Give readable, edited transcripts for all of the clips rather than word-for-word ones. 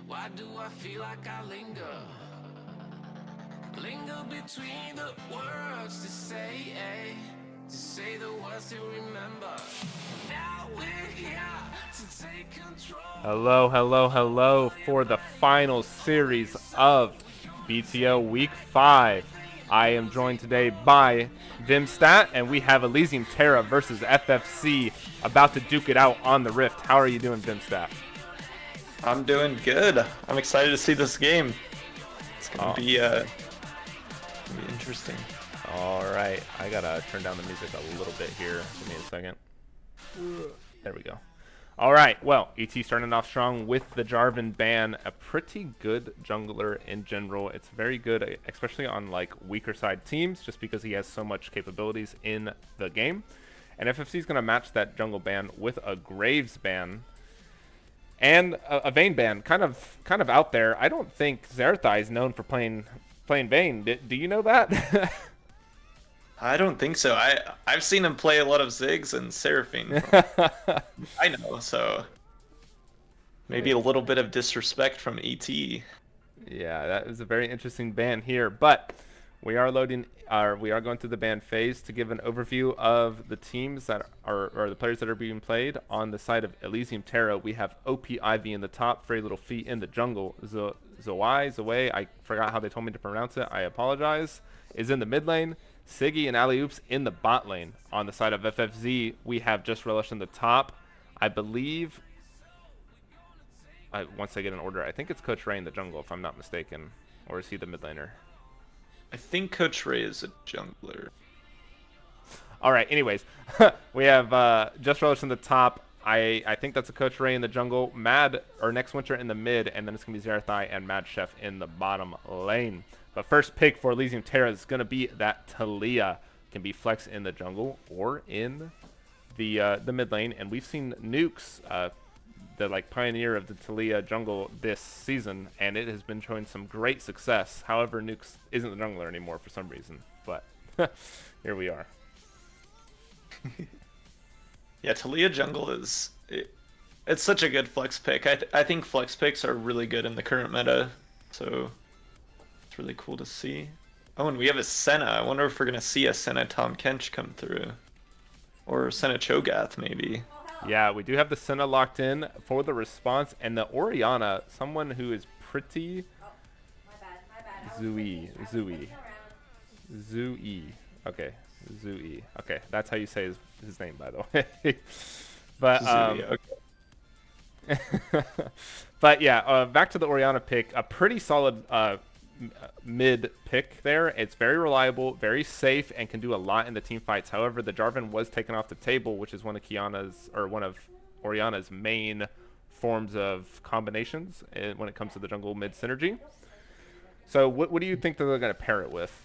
Why do I feel like I linger? Linger between the words to say the words to remember. Now we're here to take control. Hello, hello, hello for the final series of BTL Week 5. I am joined today by Vimstat, and we have Elysium Terra versus FFC about to duke it out on the Rift. How are you doing, Vimstat? I'm doing good. I'm excited to see this game. It's gonna be interesting. All right, I gotta turn down the music a little bit here. Give me a second. There we go. All right, well, ET starting off strong with the Jarvan ban, a pretty good jungler in general. It's very good, especially on like weaker side teams, just because he has so much capabilities in the game. And FFC is going to match that jungle ban with a Graves ban and a Vayne ban, kind of out there. I don't think Xerathai is known for playing Vayne. Do you know that? I don't think so. I've seen him play a lot of Ziggs and Seraphine. I know, so maybe a little bit of disrespect from ET. Yeah, that is a very interesting ban here, but we are going through the ban phase to give an overview of the teams that are, or the players that are being played. On the side of Elysium Terra, we have OP Ivy in the top, Very Little Feet in the jungle. Zoe, I forgot how they told me to pronounce it. I apologize. Is in the mid lane. Siggy and Alley Oops in the bot lane. On the side of FFZ, we have Just Relish in the top. I believe, once I get an order, I think it's Coach Ray in the jungle, if I'm not mistaken. Or is he the mid laner? I think Coach Ray is a jungler. All right, anyways, we have Just Relish in the top. I think that's a Coach Ray in the jungle. Mad, or Next Winter in the mid, and then it's going to be Xerathai and Mad Chef in the bottom lane. But first pick for Elysium Terra is going to be that Talia. Can be Flex in the jungle or in the mid lane. And we've seen Nukes, the like pioneer of the Talia jungle this season, and it has been showing some great success. However, Nukes isn't the jungler anymore for some reason. But here we are. Yeah, Talia jungle it's such a good flex pick. I think flex picks are really good in the current meta, so it's really cool to see. Oh, and we have a Senna. I wonder if we're gonna see a Senna Tom Kench come through, or Senna Cho'Gath maybe. Yeah, we do have the Senna locked in for the response, and the Orianna, someone who is pretty Zooey. Okay, Zooey. Okay, that's how you say his name, by the way. But Zooey, okay. but yeah, back to the Orianna pick. A pretty solid mid pick there. It's very reliable, very safe, and can do a lot in the team fights. However, the Jarvan was taken off the table, which is one of Orianna's main forms of combinations when it comes to the jungle mid synergy. So what do you think that they're going to pair it with?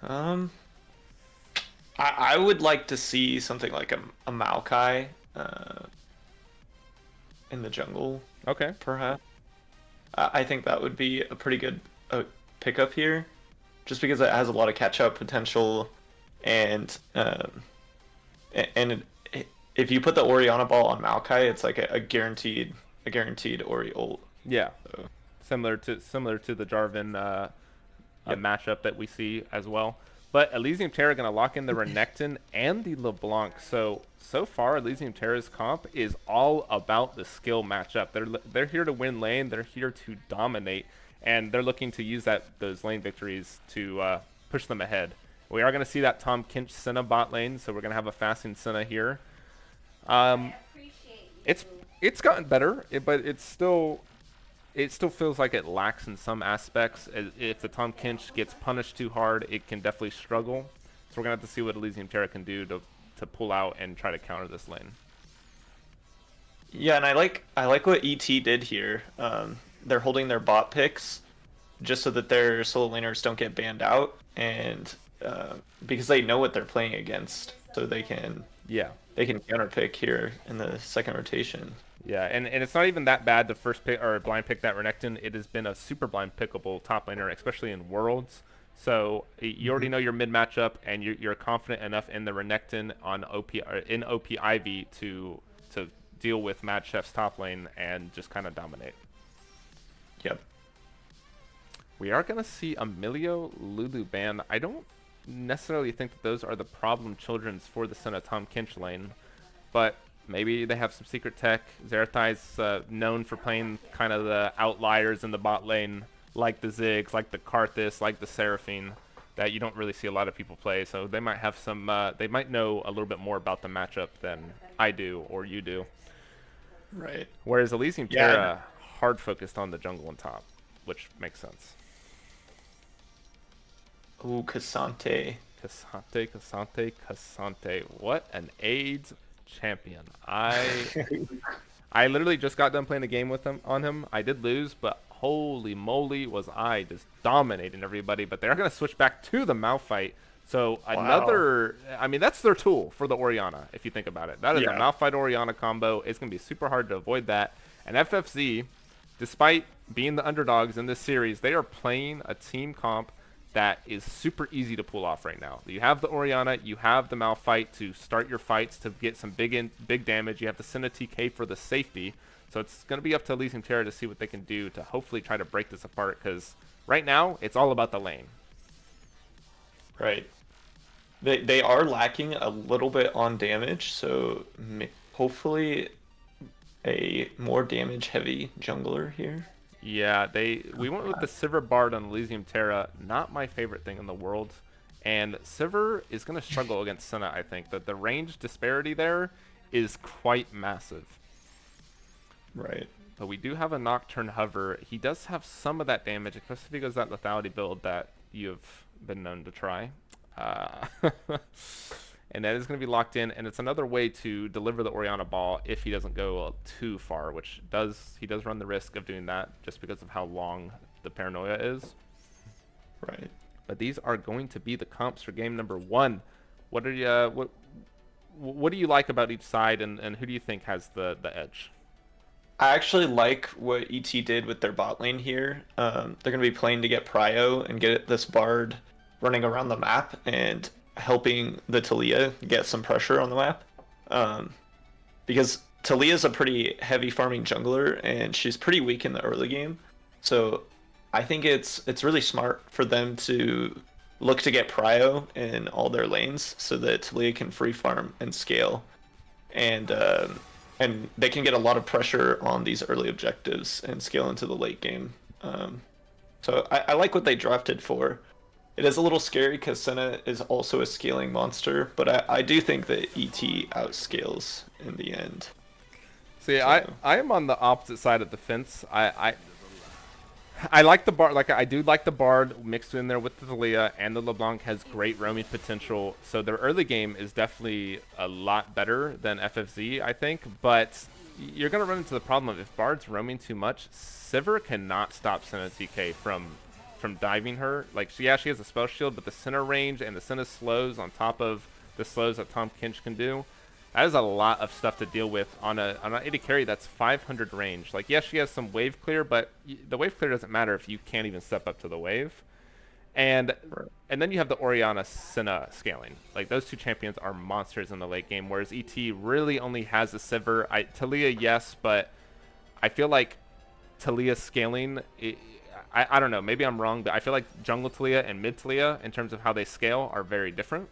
I would like to see something like a Maokai in the jungle. Okay. Perhaps. I think that would be a pretty good pickup here, just because it has a lot of catch-up potential, and if you put the Orianna ball on Maokai, it's like a guaranteed Ori ult. Yeah. So. Similar to the Jarvan matchup that we see as well. But Elysium Terra going to lock in the Renekton and the LeBlanc. So far, Elysium Terra's comp is all about the skill matchup. They're here to win lane. They're here to dominate, and they're looking to use those lane victories to push them ahead. We are going to see that Tom Kinch Senna bot lane, so we're going to have a fasting Senna here. It's gotten better, but it still feels like it lacks in some aspects. If the Tom Kinch gets punished too hard, it can definitely struggle. So we're going to have to see what Elysium Terra can do to pull out and try to counter this lane. Yeah, and I like what ET did here. They're holding their bot picks just so that their solo laners don't get banned out, and because they know what they're playing against, so they can counter pick here in the second rotation. Yeah, and it's not even that bad to first pick or blind pick that Renekton. It has been a super blind pickable top laner, especially in Worlds. So you already know your mid matchup, and you're confident enough in the Renekton on OP Ivy to deal with Mad Chef's top lane and just kind of dominate. Yep. We are going to see Emilio Lulu ban. I don't necessarily think that those are the problem childrens for the Senna Tom Kinch lane, but maybe they have some secret tech. Zerathai's known for playing kind of the outliers in the bot lane, like the Ziggs, like the Karthus, like the Seraphine, that you don't really see a lot of people play. So they might have some, they might know a little bit more about the matchup than I do or you do. Right. Whereas Elysium Terra hard focused on the jungle on top, which makes sense. Ooh, Cassante. Cassante. What an AIDS champion. I literally just got done playing a game with him on him. I did lose, but holy moly was I just dominating everybody. But they're going to switch back to the Malphite. So another, I mean, that's their tool for the Orianna, if you think about it. That is a Malphite Orianna combo. It's going to be super hard to avoid that. And FFZ, despite being the underdogs in this series, they are playing a team comp that is super easy to pull off right now. You have the Orianna, you have the Malphite to start your fights to get some big damage. You have the Senna TK for the safety. So it's going to be up to Elysium Terra to see what they can do to hopefully try to break this apart, because right now it's all about the lane. Right. They are lacking a little bit on damage, so hopefully a more damage heavy jungler here. Yeah, we went with the Sivir Bard on Elysium Terra. Not my favorite thing in the world. And Sivir is going to struggle against Senna, I think. That the range disparity there is quite massive. Right. But we do have a Nocturne Hover. He does have some of that damage, especially if he goes that lethality build that you've been known to try. And that is going to be locked in, and it's another way to deliver the Orianna ball if he doesn't go too far, which he does run the risk of doing that just because of how long the paranoia is. Right. But these are going to be the comps for game number 1. What are you what do you like about each side, and who do you think has the edge? I actually like what ET did with their bot lane here. They're going to be playing to get Prio and get this Bard running around the map and helping the Taliyah get some pressure on the map. Because Taliyah's a pretty heavy farming jungler, and she's pretty weak in the early game. So I think it's really smart for them to look to get Prio in all their lanes so that Taliyah can free farm and scale. And they can get a lot of pressure on these early objectives and scale into the late game. So I like what they drafted for. It is a little scary because Senna is also a scaling monster, but I do think that ET outscales in the end. See, so. I am on the opposite side of the fence. I like the Bard. Like, I do like the Bard mixed in there with the Taliyah, and the LeBlanc has great roaming potential. So their early game is definitely a lot better than FFZ, I think. But you're going to run into the problem of if Bard's roaming too much, Sivir cannot stop Senna TK from diving her. Like, she has a spell shield, but the Senna range and the Senna slows on top of the slows that Tom Kinch can do, that is a lot of stuff to deal with on an AD carry that's 500 range. Like, yes, she has some wave clear, but the wave clear doesn't matter if you can't even step up to the wave. And then you have the Orianna Senna scaling. Like, those two champions are monsters in the late game, whereas ET really only has a Sivir. Taliyah, yes, but I feel like Taliyah scaling, I don't know, maybe I'm wrong, but I feel like jungle Taliyah and mid Taliyah, in terms of how they scale, are very different.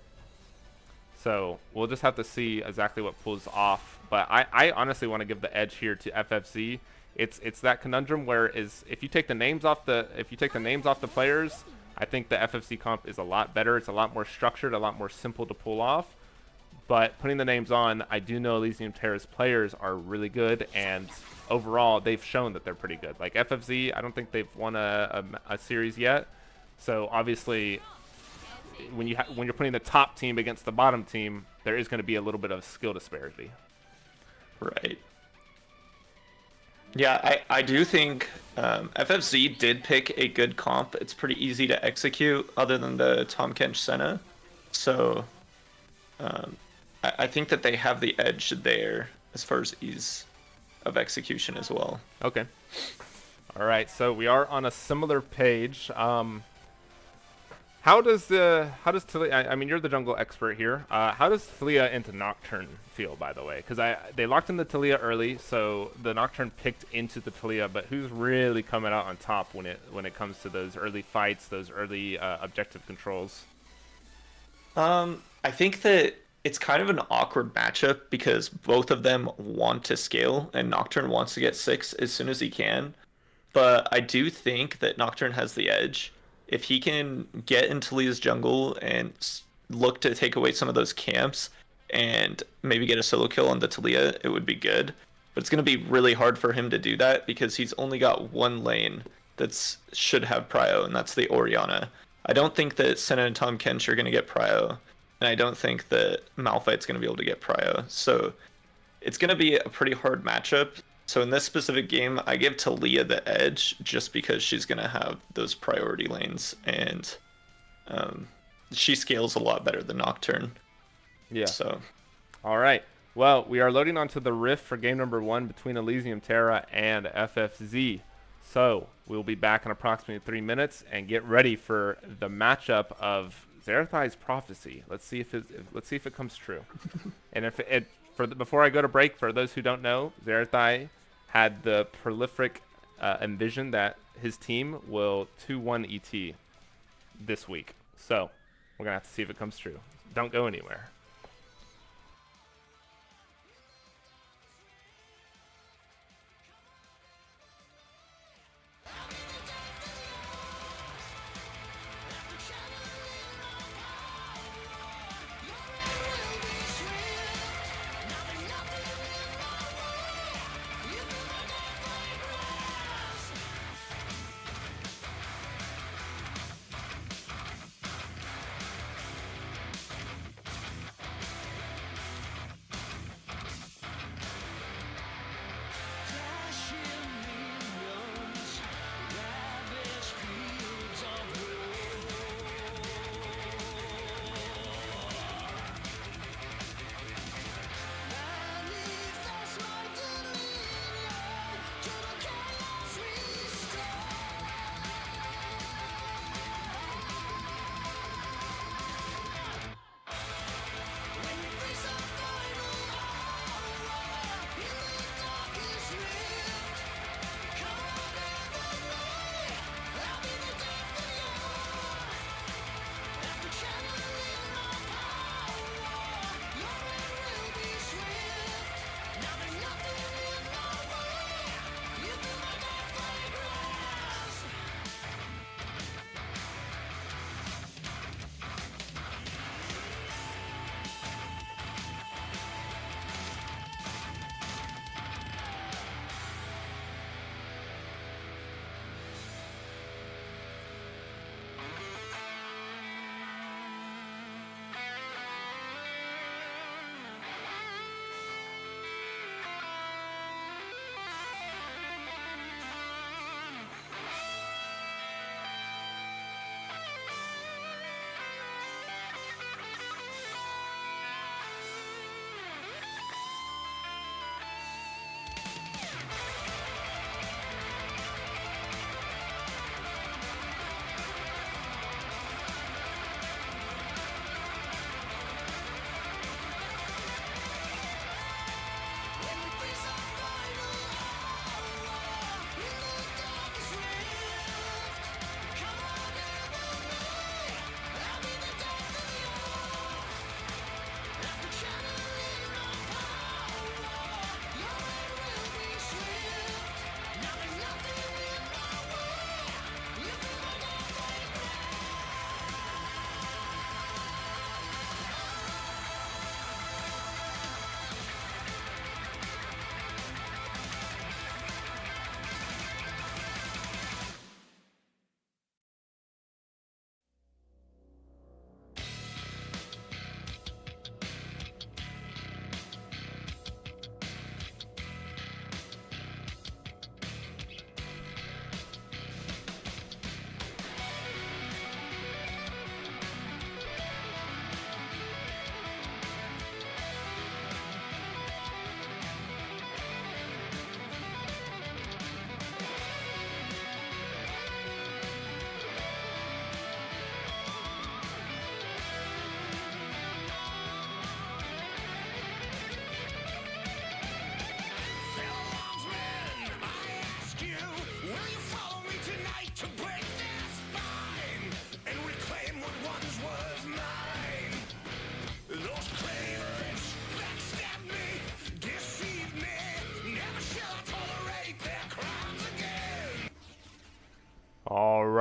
So we'll just have to see exactly what pulls off. But I honestly want to give the edge here to FFZ. It's that conundrum where if you take the names off the players, I think the FFZ comp is a lot better. It's a lot more structured, a lot more simple to pull off. But putting the names on, I do know Elysium Terra's players are really good, and overall, they've shown that they're pretty good. Like FFZ, I don't think they've won a series yet. So obviously, when you're putting the top team against the bottom team, there is going to be a little bit of skill disparity. Right. Yeah, I do think FFZ did pick a good comp. It's pretty easy to execute, other than the Tom Kench Senna. So I think that they have the edge there as far as ease of execution as well. Okay. All right, so we are on a similar page. how does Talia? I mean, you're the jungle expert here. How does Talia into Nocturne feel, by the way? Because they locked in the Talia early, so the Nocturne picked into the Talia. But who's really coming out on top when it comes to those early fights, those early objective controls? I think that it's kind of an awkward matchup because both of them want to scale, and Nocturne wants to get 6 as soon as he can. But I do think that Nocturne has the edge. If he can get into Lee's jungle and look to take away some of those camps and maybe get a solo kill on the Talia, it would be good. But it's going to be really hard for him to do that because he's only got one lane that should have prio, and that's the Orianna. I don't think that Senna and Tom Kench are going to get prio, and I don't think that Malphite's going to be able to get prio. So it's going to be a pretty hard matchup. So in this specific game, I give Talia the edge just because she's going to have those priority lanes, and she scales a lot better than Nocturne. Yeah. So, all right. Well, we are loading onto the Rift for game number 1 between Elysium Terra and FFZ. So we'll be back in approximately 3 minutes and get ready for the matchup of Zerathai's prophecy. Let's see if it comes true. And if it before I go to break, for those who don't know, Zerathai had the prolific envision that his team will 2-1 ET this week. So we're gonna have to see if it comes true. Don't go anywhere.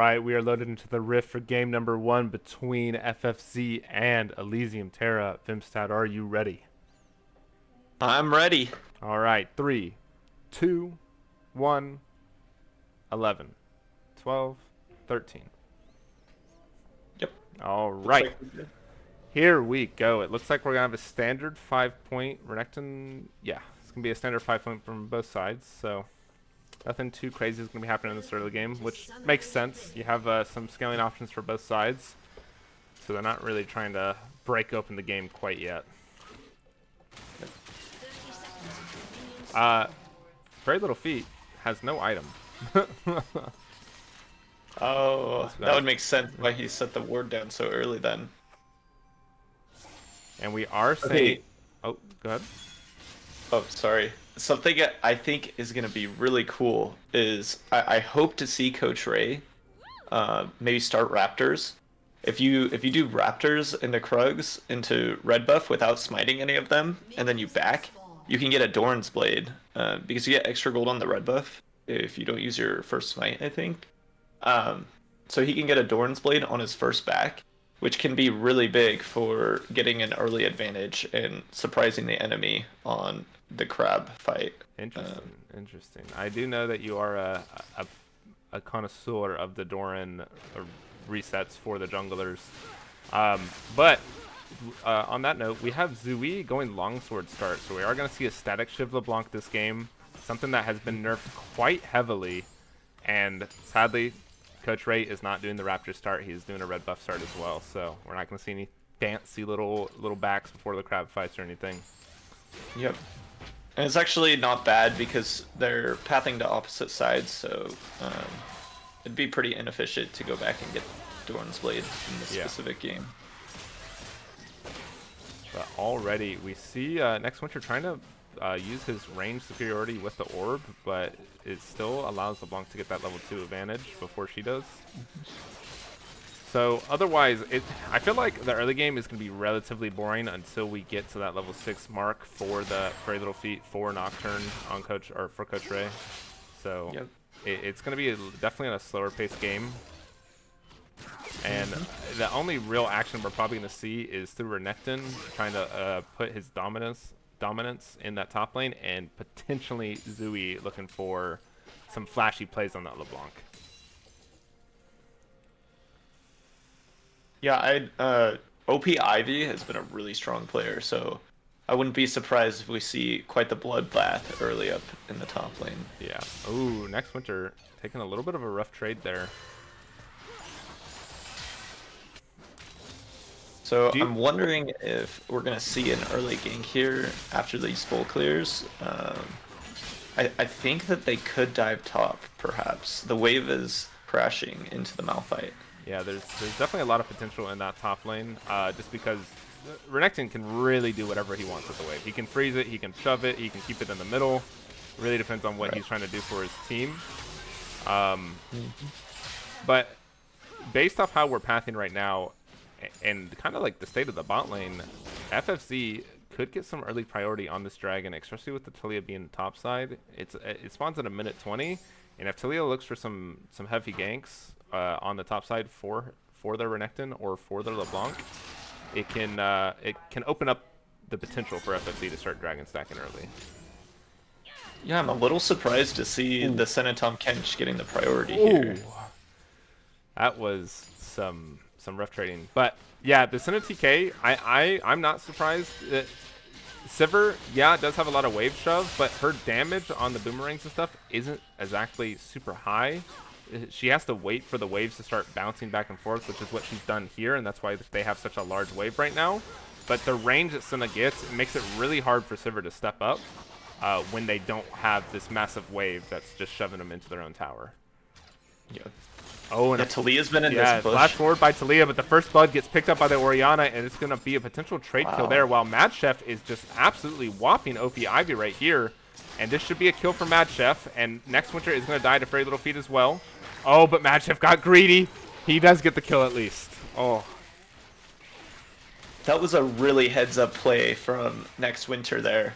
right, we are loaded into the Rift for game number 1 between FFZ and Elysium Terra. Vimstad, are you ready? I'm ready. All right, 3, 2, 1, 11, 12, 13. Yep. All right, here we go. It looks like we're going to have a standard 5-point Renekton. Yeah, it's going to be a standard 5-point from both sides, so nothing too crazy is going to be happening in this early game, which makes sense. You have some scaling options for both sides, so they're not really trying to break open the game quite yet. Very Little Feet has no item. Oh, that would make sense why he set the ward down so early then. And we are saying... Okay. Oh, go ahead. Oh, sorry. Something I think is going to be really cool is I hope to see Coach Ray maybe start Raptors. If you do Raptors into Krugs into red buff without smiting any of them, and then you back, you can get a Doran's Blade because you get extra gold on the red buff if you don't use your first smite, I think. So he can get a Doran's Blade on his first back, which can be really big for getting an early advantage and surprising the enemy on the crab fight. Interesting. Interesting. I do know that you are a connoisseur of the Doran resets for the junglers. But on that note, we have Zui going longsword start, so we are going to see a static Shiv LeBlanc this game, something that has been nerfed quite heavily, and sadly, Coach Ray is not doing the Raptor start. He's doing a red buff start as well, so we're not going to see any fancy little backs before the crab fights or anything. Yep. And it's actually not bad because they're pathing to opposite sides, so it'd be pretty inefficient to go back and get Doran's Blade in this specific game. But already we see Next Winter trying to use his range superiority with the orb, but it still allows LeBlanc to get that level 2 advantage before she does. So otherwise, I feel like the early game is going to be relatively boring until we get to that level 6 mark for the Very Little Feet for Nocturne on for Coach Ray. So it's going to be definitely a slower paced game. And the only real action we're probably going to see is through Renekton trying to put his dominance in that top lane, and potentially Zui looking for some flashy plays on that LeBlanc. Yeah, OP Ivy has been a really strong player, so I wouldn't be surprised if we see quite the bloodbath early up in the top lane. Yeah. Ooh, Next Winter taking a little bit of a rough trade there. So I'm wondering if we're going to see an early gank here after these full clears. I think that they could dive top, perhaps. The wave is crashing into the Malphite. Yeah, there's definitely a lot of potential in that top lane, just because Renekton can really do whatever he wants with the wave. He can freeze it, he can shove it, he can keep it in the middle. Really depends on what he's trying to do for his team. But based off how we're pathing right now, and kind of like the state of the bot lane, FFZ could get some early priority on this dragon, especially with the Talia being top side. It spawns at a minute 20, and if Talia looks for some heavy ganks on the top side for their Renekton or for their LeBlanc, it can open up the potential for FFZ to start dragon stacking early. Yeah, I'm a little surprised to see the Senatom Kench getting the priority here. That was some rough trading, but yeah, the Senna TK, I'm not surprised. Sivir, yeah, does have a lot of wave shove, but her damage on the boomerangs and stuff isn't exactly super high. She has to wait for the waves to start bouncing back and forth, which is what she's done here, and that's why they have such a large wave right now. But the range that Senna gets, it makes it really hard for Sivir to step up when they don't have this massive wave that's just shoving them into their own tower. Yeah. Oh, and Talia's been in this bush. Flash forward by Talia, but the first blood gets picked up by the Orianna, and it's going to be a potential trade kill there, while Mad Chef is just absolutely whopping OP Ivy right here. And this should be a kill for Mad Chef, and Next Winter is going to die to Very Little Feet as well. Oh, but Mad Chef got greedy. He does get the kill at least. Oh. That was a really heads-up play from Next Winter there.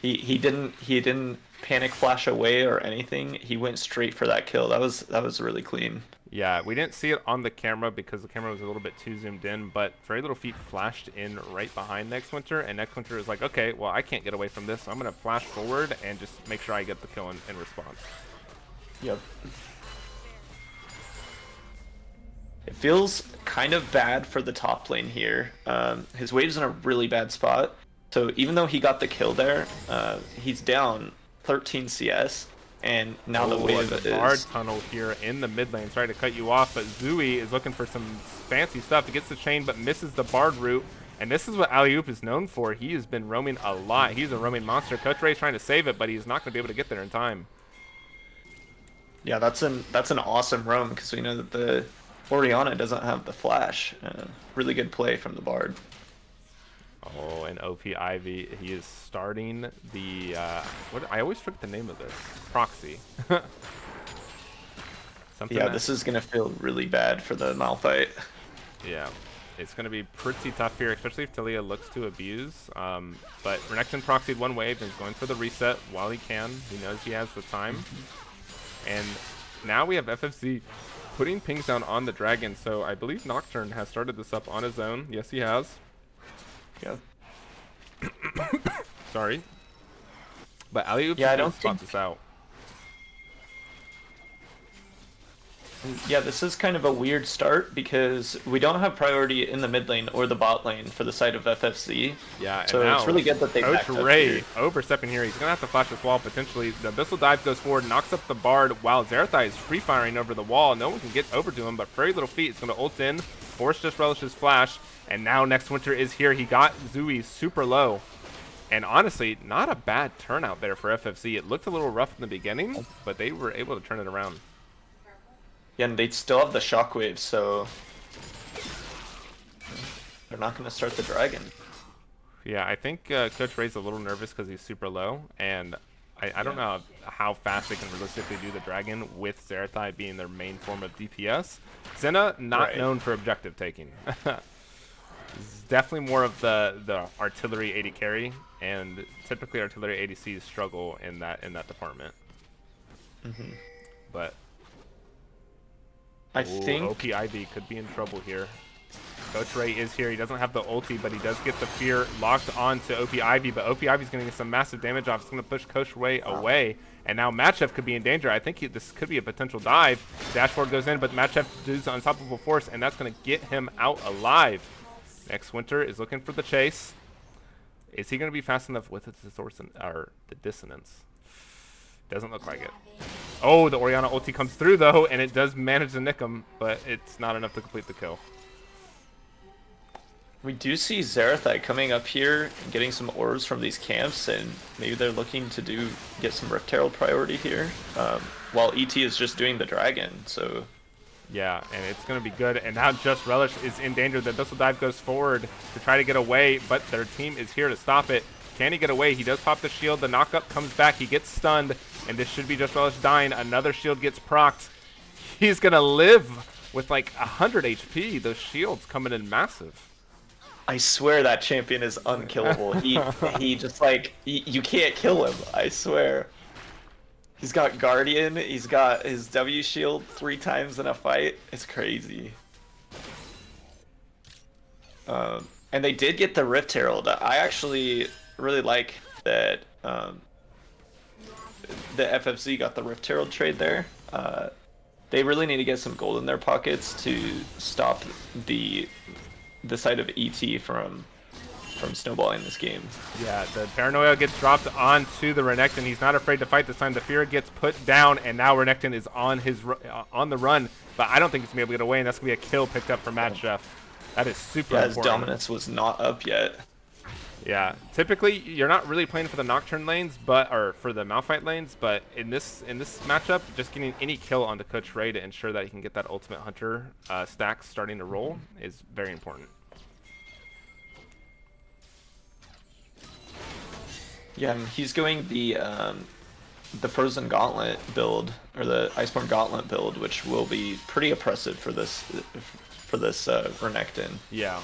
He didn't panic flash away or anything. He went straight for that kill. That was really clean. Yeah, we didn't see it on the camera because the camera was a little bit too zoomed in, but Very Little Feet flashed in right behind Next Winter, and Next Winter is like, okay, well, I can't get away from this, so I'm going to flash forward and just make sure I get the kill in response. Yep. It feels kind of bad for the top lane here. His wave's in a really bad spot, so even though he got the kill there, he's down 13 CS. And now the wave is... Bard tunnel here in the mid lane. Sorry to cut you off, but Zooey is looking for some fancy stuff. He gets the chain, but misses the Bard route. And this is what Alley-Oop is known for. He has been roaming a lot. He's a roaming monster. Coach Ray's trying to save it, but he's not going to be able to get there in time. Yeah, that's an awesome roam, because we know that the Orianna doesn't have the flash. Really good play from the Bard. Oh, and OP Ivy, he is starting the, what, I always forget the name of this. Proxy. Something Yeah, that, this is going to feel really bad for the Malphite. yeah, it's going to be pretty tough here, especially if Talia looks to abuse. But Renekton proxied one wave and is going for the reset while he can. He knows he has the time. And now we have FFC putting pings down on the dragon. So I believe Nocturne has started this up on his own. Yes, he has. Yeah. Sorry. But Alley-Oop's Yeah, I gonna don't spot think... this out. Yeah, this is kind of a weird start because we don't have priority in the mid lane or the bot lane for the side of FFC. Yeah, and so now it's really good that they Coach backed up Ray here. overstepping here. He's going to have to flash this wall potentially. The Abyssal Dive goes forward, knocks up the Bard while Zerathai is free firing over the wall. No one can get over to him, but Very Little Feet is going to ult in, force Just Relish's flash, and now Next Winter is here. He got Zooey super low. And honestly, not a bad turnout there for FFC. It looked a little rough in the beginning, but they were able to turn it around. Yeah, and they still have the shockwave, so they're not going to start the dragon. Yeah, I think Coach Ray's a little nervous because he's super low, and I don't know how fast they can realistically do the dragon with Zerathai being their main form of DPS. Senna, not known for objective taking. It's definitely more of the artillery AD carry, and typically artillery ADCs struggle in that department. Mm-hmm. But I think OP Ivy could be in trouble here. Coach Ray is here. He doesn't have the ulti, but he does get the fear locked onto OP Ivy. But OP Ivy's going to get some massive damage off. It's going to push Coach Ray away. And now Matchef could be in danger. I think this could be a potential dive. Dashboard goes in, but Matchef does unstoppable force, and that's going to get him out alive. Next Winter is looking for the chase. Is he going to be fast enough with his or the dissonance? Doesn't look like it. Oh, the Orianna ulti comes through, though, and it does manage to nick him, but it's not enough to complete the kill. we do see Zerathai coming up here and getting some orbs from these camps, and maybe they're looking to get some Rift Herald priority here, while ET is just doing the dragon, so... Yeah, and it's going to be good. And now Just Relish is in danger. The Abyssal Dive goes forward to try to get away, but their team is here to stop it. Can he get away? He does pop the shield. The knockup comes back. He gets stunned, and this should be Just Relish dying. Another shield gets procced. He's going to live with like 100 HP. Those shields coming in massive. I swear that champion is unkillable. He just like, you can't kill him, I swear. He's got Guardian, he's got his W shield 3 times in a fight. It's crazy. And they did get the Rift Herald. I actually really like that the FFC got the Rift Herald trade there. They really need to get some gold in their pockets to stop the side of ET from snowballing this game. Yeah, the Paranoia gets dropped onto the Renekton. He's not afraid to fight this time. The Fear gets put down, and now Renekton is on the run. But I don't think he's going to be able to get away, and that's going to be a kill picked up from Mad Chef. That is super important. His dominance was not up yet. Yeah, typically you're not really playing for the Nocturne lanes, or for the Malphite lanes, but in this matchup, just getting any kill onto Coach Ray to ensure that he can get that Ultimate Hunter stack starting to roll is very important. Yeah, and he's going the Frozen Gauntlet build, or the Iceborne Gauntlet build, which will be pretty oppressive for this Renekton. Yeah,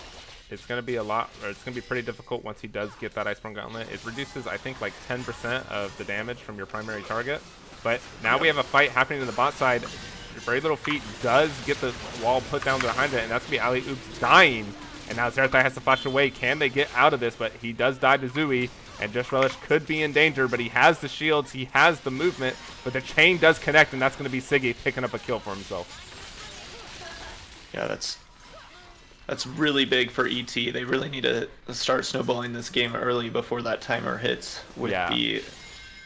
it's going to be a lot, or it's going to be pretty difficult once he does get that Iceborne Gauntlet. It reduces, I think, like 10% of the damage from your primary target. But now we have a fight happening in the bot side. Very Little Feet does get the wall put down behind it, and that's going to be Ali Oops dying. And now Zerathai has to flash away. Can they get out of this? But he does die to Zui, and Just Relish could be in danger, but he has the shields, he has the movement, but the chain does connect, and that's going to be Siggy picking up a kill for himself. Yeah, that's really big for ET. They really need to start snowballing this game early before that timer hits with the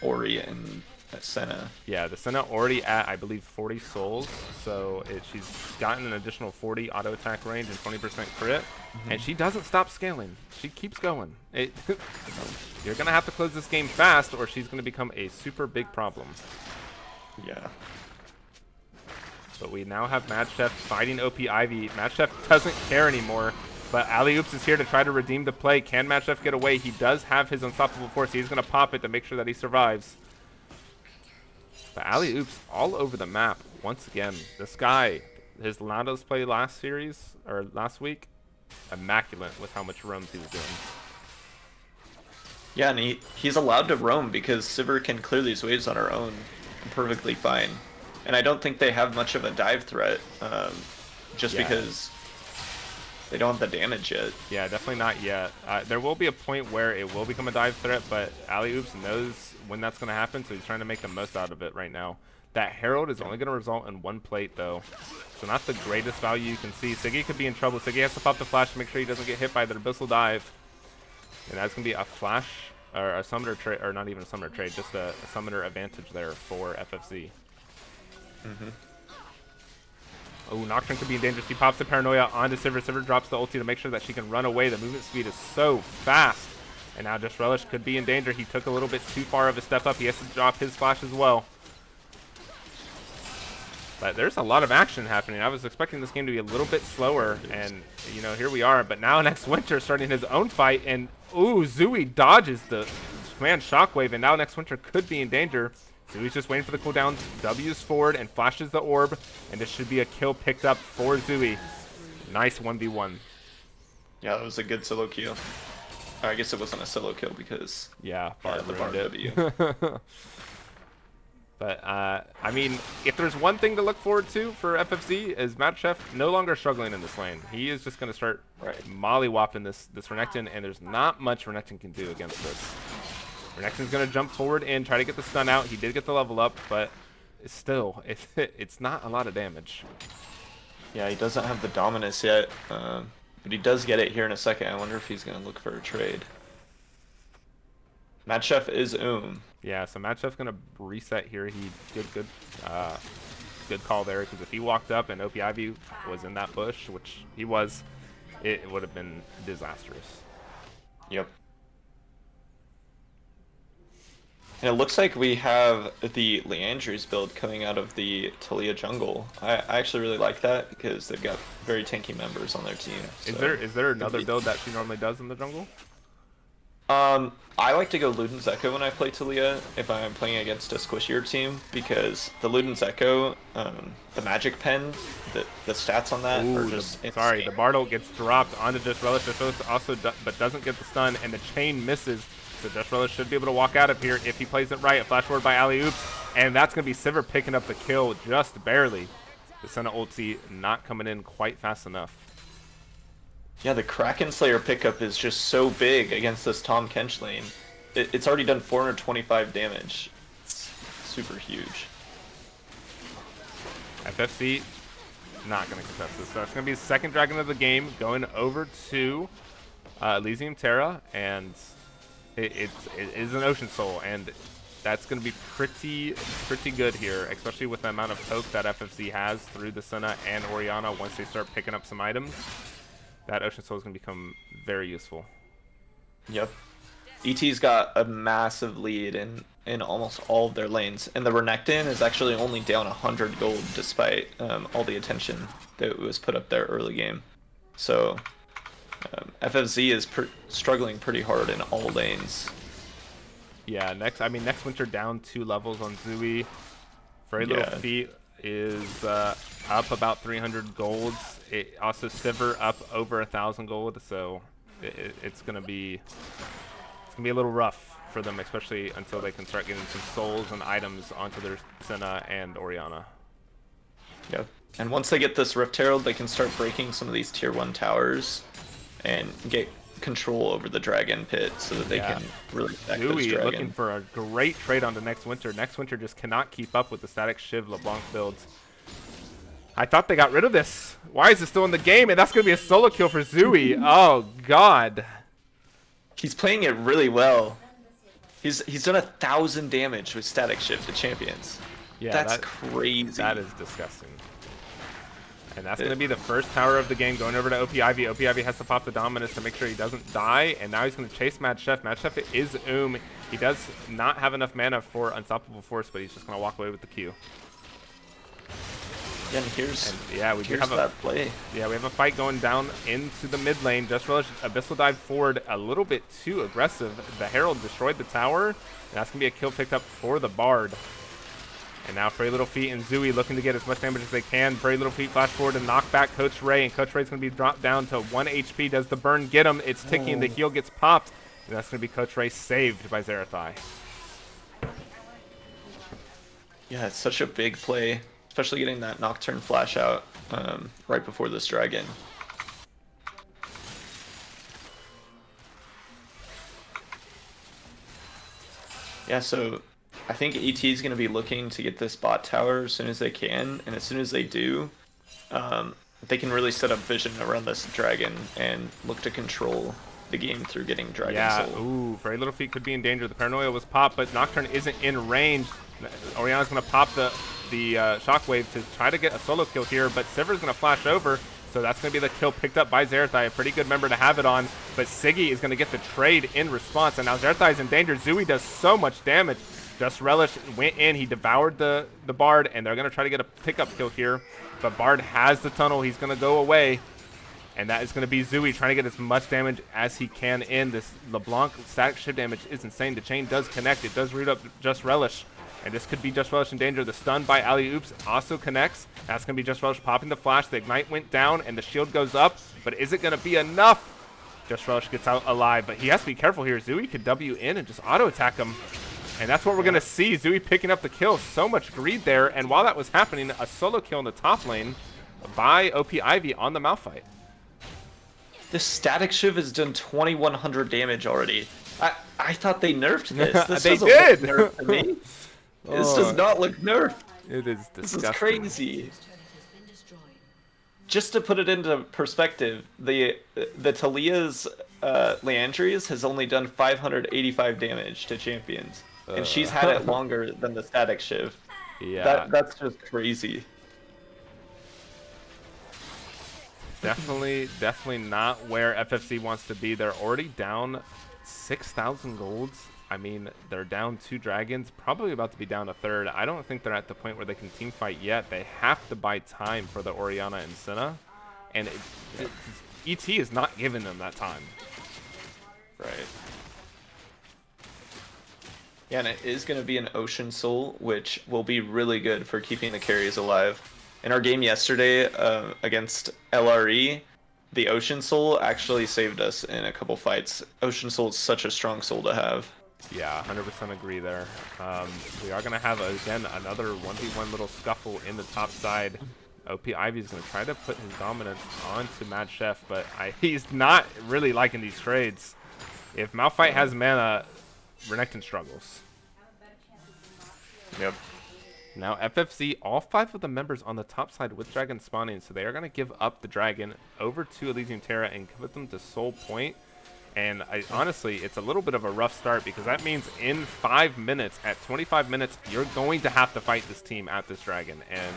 Ori and Senna. Yeah, the Senna already at, I believe, 40 souls, so she's gotten an additional 40 auto attack range and 20% crit, and she doesn't stop scaling. She keeps going. You're going to have to close this game fast, or she's going to become a super big problem. Yeah. But we now have Mad Chef fighting OP Ivy. Mad Chef doesn't care anymore, but Ali Oops is here to try to redeem the play. Can Mad Chef get away? He does have his Unstoppable Force. He's going to pop it to make sure that he survives. But Ali Oops all over the map once again. This guy, his Landos play last week, immaculate with how much roams he was doing. Yeah, and he's allowed to roam because Sivir can clear these waves on her own perfectly fine. And I don't think they have much of a dive threat, just because they don't have the damage yet. Yeah, definitely not yet. There will be a point where it will become a dive threat, but Ali Oops knows when that's going to happen, so he's trying to make the most out of it right now. That Herald is only going to result in one plate, though, so not the greatest value you can see. Siggy could be in trouble. Siggy has to pop the flash to make sure he doesn't get hit by the Abyssal Dive. And that's going to be a flash, or a summoner trade, or not even a summoner trade, just a summoner advantage there for FFC. Oh, Nocturne could be in danger. She pops the Paranoia onto Sivir. Sivir drops the ulti to make sure that she can run away. The movement speed is so fast. And now Just Relish could be in danger. He took a little bit too far of a step up. He has to drop his flash as well. But there's a lot of action happening. I was expecting this game to be a little bit slower. And, you know, here we are. But now Next Winter starting his own fight. And, ooh, Zui dodges the command Shockwave. And now Next Winter could be in danger. So he's just waiting for the cooldown, W's forward, and flashes the orb, and this should be a kill picked up for Zui. Nice 1v1. Yeah, that was a good solo kill. I guess it wasn't a solo kill because the Bar W. But, I mean, if there's one thing to look forward to for FFC is Mad Chef no longer struggling in this lane. He is just going to start mollywopping this Renekton, and there's not much Renekton can do against this. Renekton's going to jump forward and try to get the stun out. He did get the level up, but still, it's not a lot of damage. Yeah, he doesn't have the dominance yet, but he does get it here in a second. I wonder if he's going to look for a trade. Mad Chef is Yeah, so Mad Chef's going to reset here. Good call there, because if he walked up and OP Ivy was in that bush, which he was, it would have been disastrous. Yep. And it looks like we have the Leandry's build coming out of the Talia jungle. I actually really like that because they've got very tanky members on their team. So. Is there another build that she normally does in the jungle? I like to go Luden's Echo when I play Talia if I'm playing against a squishier team, because the Luden's Echo, the magic pen, the stats on that are just sorry, the Bardolt gets dropped onto Just Relish. Also but doesn't get the stun, and the chain misses. So Just Relish should be able to walk out of here if he plays it right. A flash forward by Ali Oops, and that's going to be Sivir picking up the kill just barely. The Senna ulti not coming in quite fast enough. Yeah, the Kraken Slayer pickup is just so big against this Tahm Kench lane. It's already done 425 damage. It's super huge. FFC not going to contest this. So it's going to be the second dragon of the game going over to Elysium Terra, and it is an Ocean Soul, and that's going to be pretty good here, especially with the amount of poke that FFC has through the Senna and Orianna once they start picking up some items. That Ocean Soul is going to become very useful. Yep. ET's got a massive lead in almost all of their lanes, and the Renekton is actually only down 100 gold despite all the attention that was put up there early game. So FFZ is struggling pretty hard in all lanes. Yeah, next winter down 2 levels on Zui. Very little feet is up about 300 golds. Also, Sivir up over 1,000 gold. So it's gonna be a little rough for them, especially until they can start getting some souls and items onto their Senna and Orianna. Yep. And once they get this Rift Herald, they can start breaking some of these tier 1 towers and get control over the dragon pit so that they can really attack those Zooey dragons. looking for a great trade on the next winter. Next winter just cannot keep up with the static Shiv LeBlanc builds. I thought they got rid of this. Why is it still in the game? And that's going to be a solo kill for Zooey. Oh, God. He's playing it really well. He's done 1,000 damage with static shift to champions. Yeah, that's crazy. That is disgusting. And that's going to be the first tower of the game going over to OP Ivy. OP Ivy has to pop the Dominus to make sure he doesn't die. And now he's going to chase Mad Chef. Mad Chef is He does not have enough mana for Unstoppable Force, but he's just going to walk away with the Q. Yeah, and here's that play. Yeah, we have a fight going down into the mid lane. Just Relish Abyssal dive forward a little bit too aggressive. The Herald destroyed the tower, and that's going to be a kill picked up for the Bard. And now Furry Little Feet and Zooey looking to get as much damage as they can. Furry Little Feet flash forward and knock back Coach Ray, and Coach Ray's going to be dropped down to 1 HP. Does the burn get him? It's ticking. The heal gets popped, and that's going to be Coach Ray saved by Zerathai. Yeah, it's such a big play, especially getting that Nocturne flash out right before this dragon. Yeah, so I think ET is going to be looking to get this bot tower as soon as they can, and as soon as they do, they can really set up vision around this dragon and look to control the game through getting Dragon Soul. Ooh, Very Little Feet could be in danger. The Paranoia was popped, but Nocturne isn't in range. Orianna's going to pop the Shockwave to try to get a solo kill here, but Sivir's going to flash over, so that's going to be the kill picked up by Zerathai. A pretty good member to have it on, but Siggy is going to get the trade in response, and now Zerathai is in danger. Zooey does so much damage. Just Relish went in, he devoured the Bard, and they're going to try to get a pickup kill here, but Bard has the tunnel. He's going to go away, and that is going to be Zooey trying to get as much damage as he can in. This LeBlanc static shiv damage is insane. The chain does connect. It does root up Just Relish, and this could be Just Relish in danger. The stun by Alley Oops also connects. That's going to be Just Relish popping the flash. The Ignite went down, and the shield goes up, but is it going to be enough? Just Relish gets out alive, but he has to be careful here. Zooey could W in and just auto-attack him. And that's what we're going to see. Zooey picking up the kill. So much greed there. And while that was happening, a solo kill in the top lane by OP Ivy on the Malphite. This static shiv has done 2,100 damage already. I thought they nerfed this. This They doesn't did! look nerfed to me. This does not look nerfed. It is disgusting. This is crazy. Just to put it into perspective, the Talia's Leandri's has only done 585 damage to champions. And she's had it longer than the static shiv. Yeah. That's just crazy. Definitely not where FFC wants to be. They're already down 6,000 golds. I mean, they're down 2 dragons, probably about to be down a third. I don't think they're at the point where they can team fight yet. They have to buy time for the Orianna and Senna. And ET is not giving them that time. Right. Yeah, and it is going to be an Ocean Soul, which will be really good for keeping the carries alive. In our game yesterday against LRE, the Ocean Soul actually saved us in a couple fights. Ocean Soul is such a strong soul to have. Yeah, 100% agree there. We are going to have, again, another 1v1 little scuffle in the top side. OP Ivy is going to try to put his dominance onto Mad Chef, but he's not really liking these trades. If Malphite has mana, Renekton struggles. Yep. Now FFC, all 5 of the members on the top side with dragon spawning, so they are going to give up the dragon over to Elysium Terra and put them to Soul Point. And honestly, it's a little bit of a rough start because that means in 5 minutes, at 25 minutes, you're going to have to fight this team at this dragon. And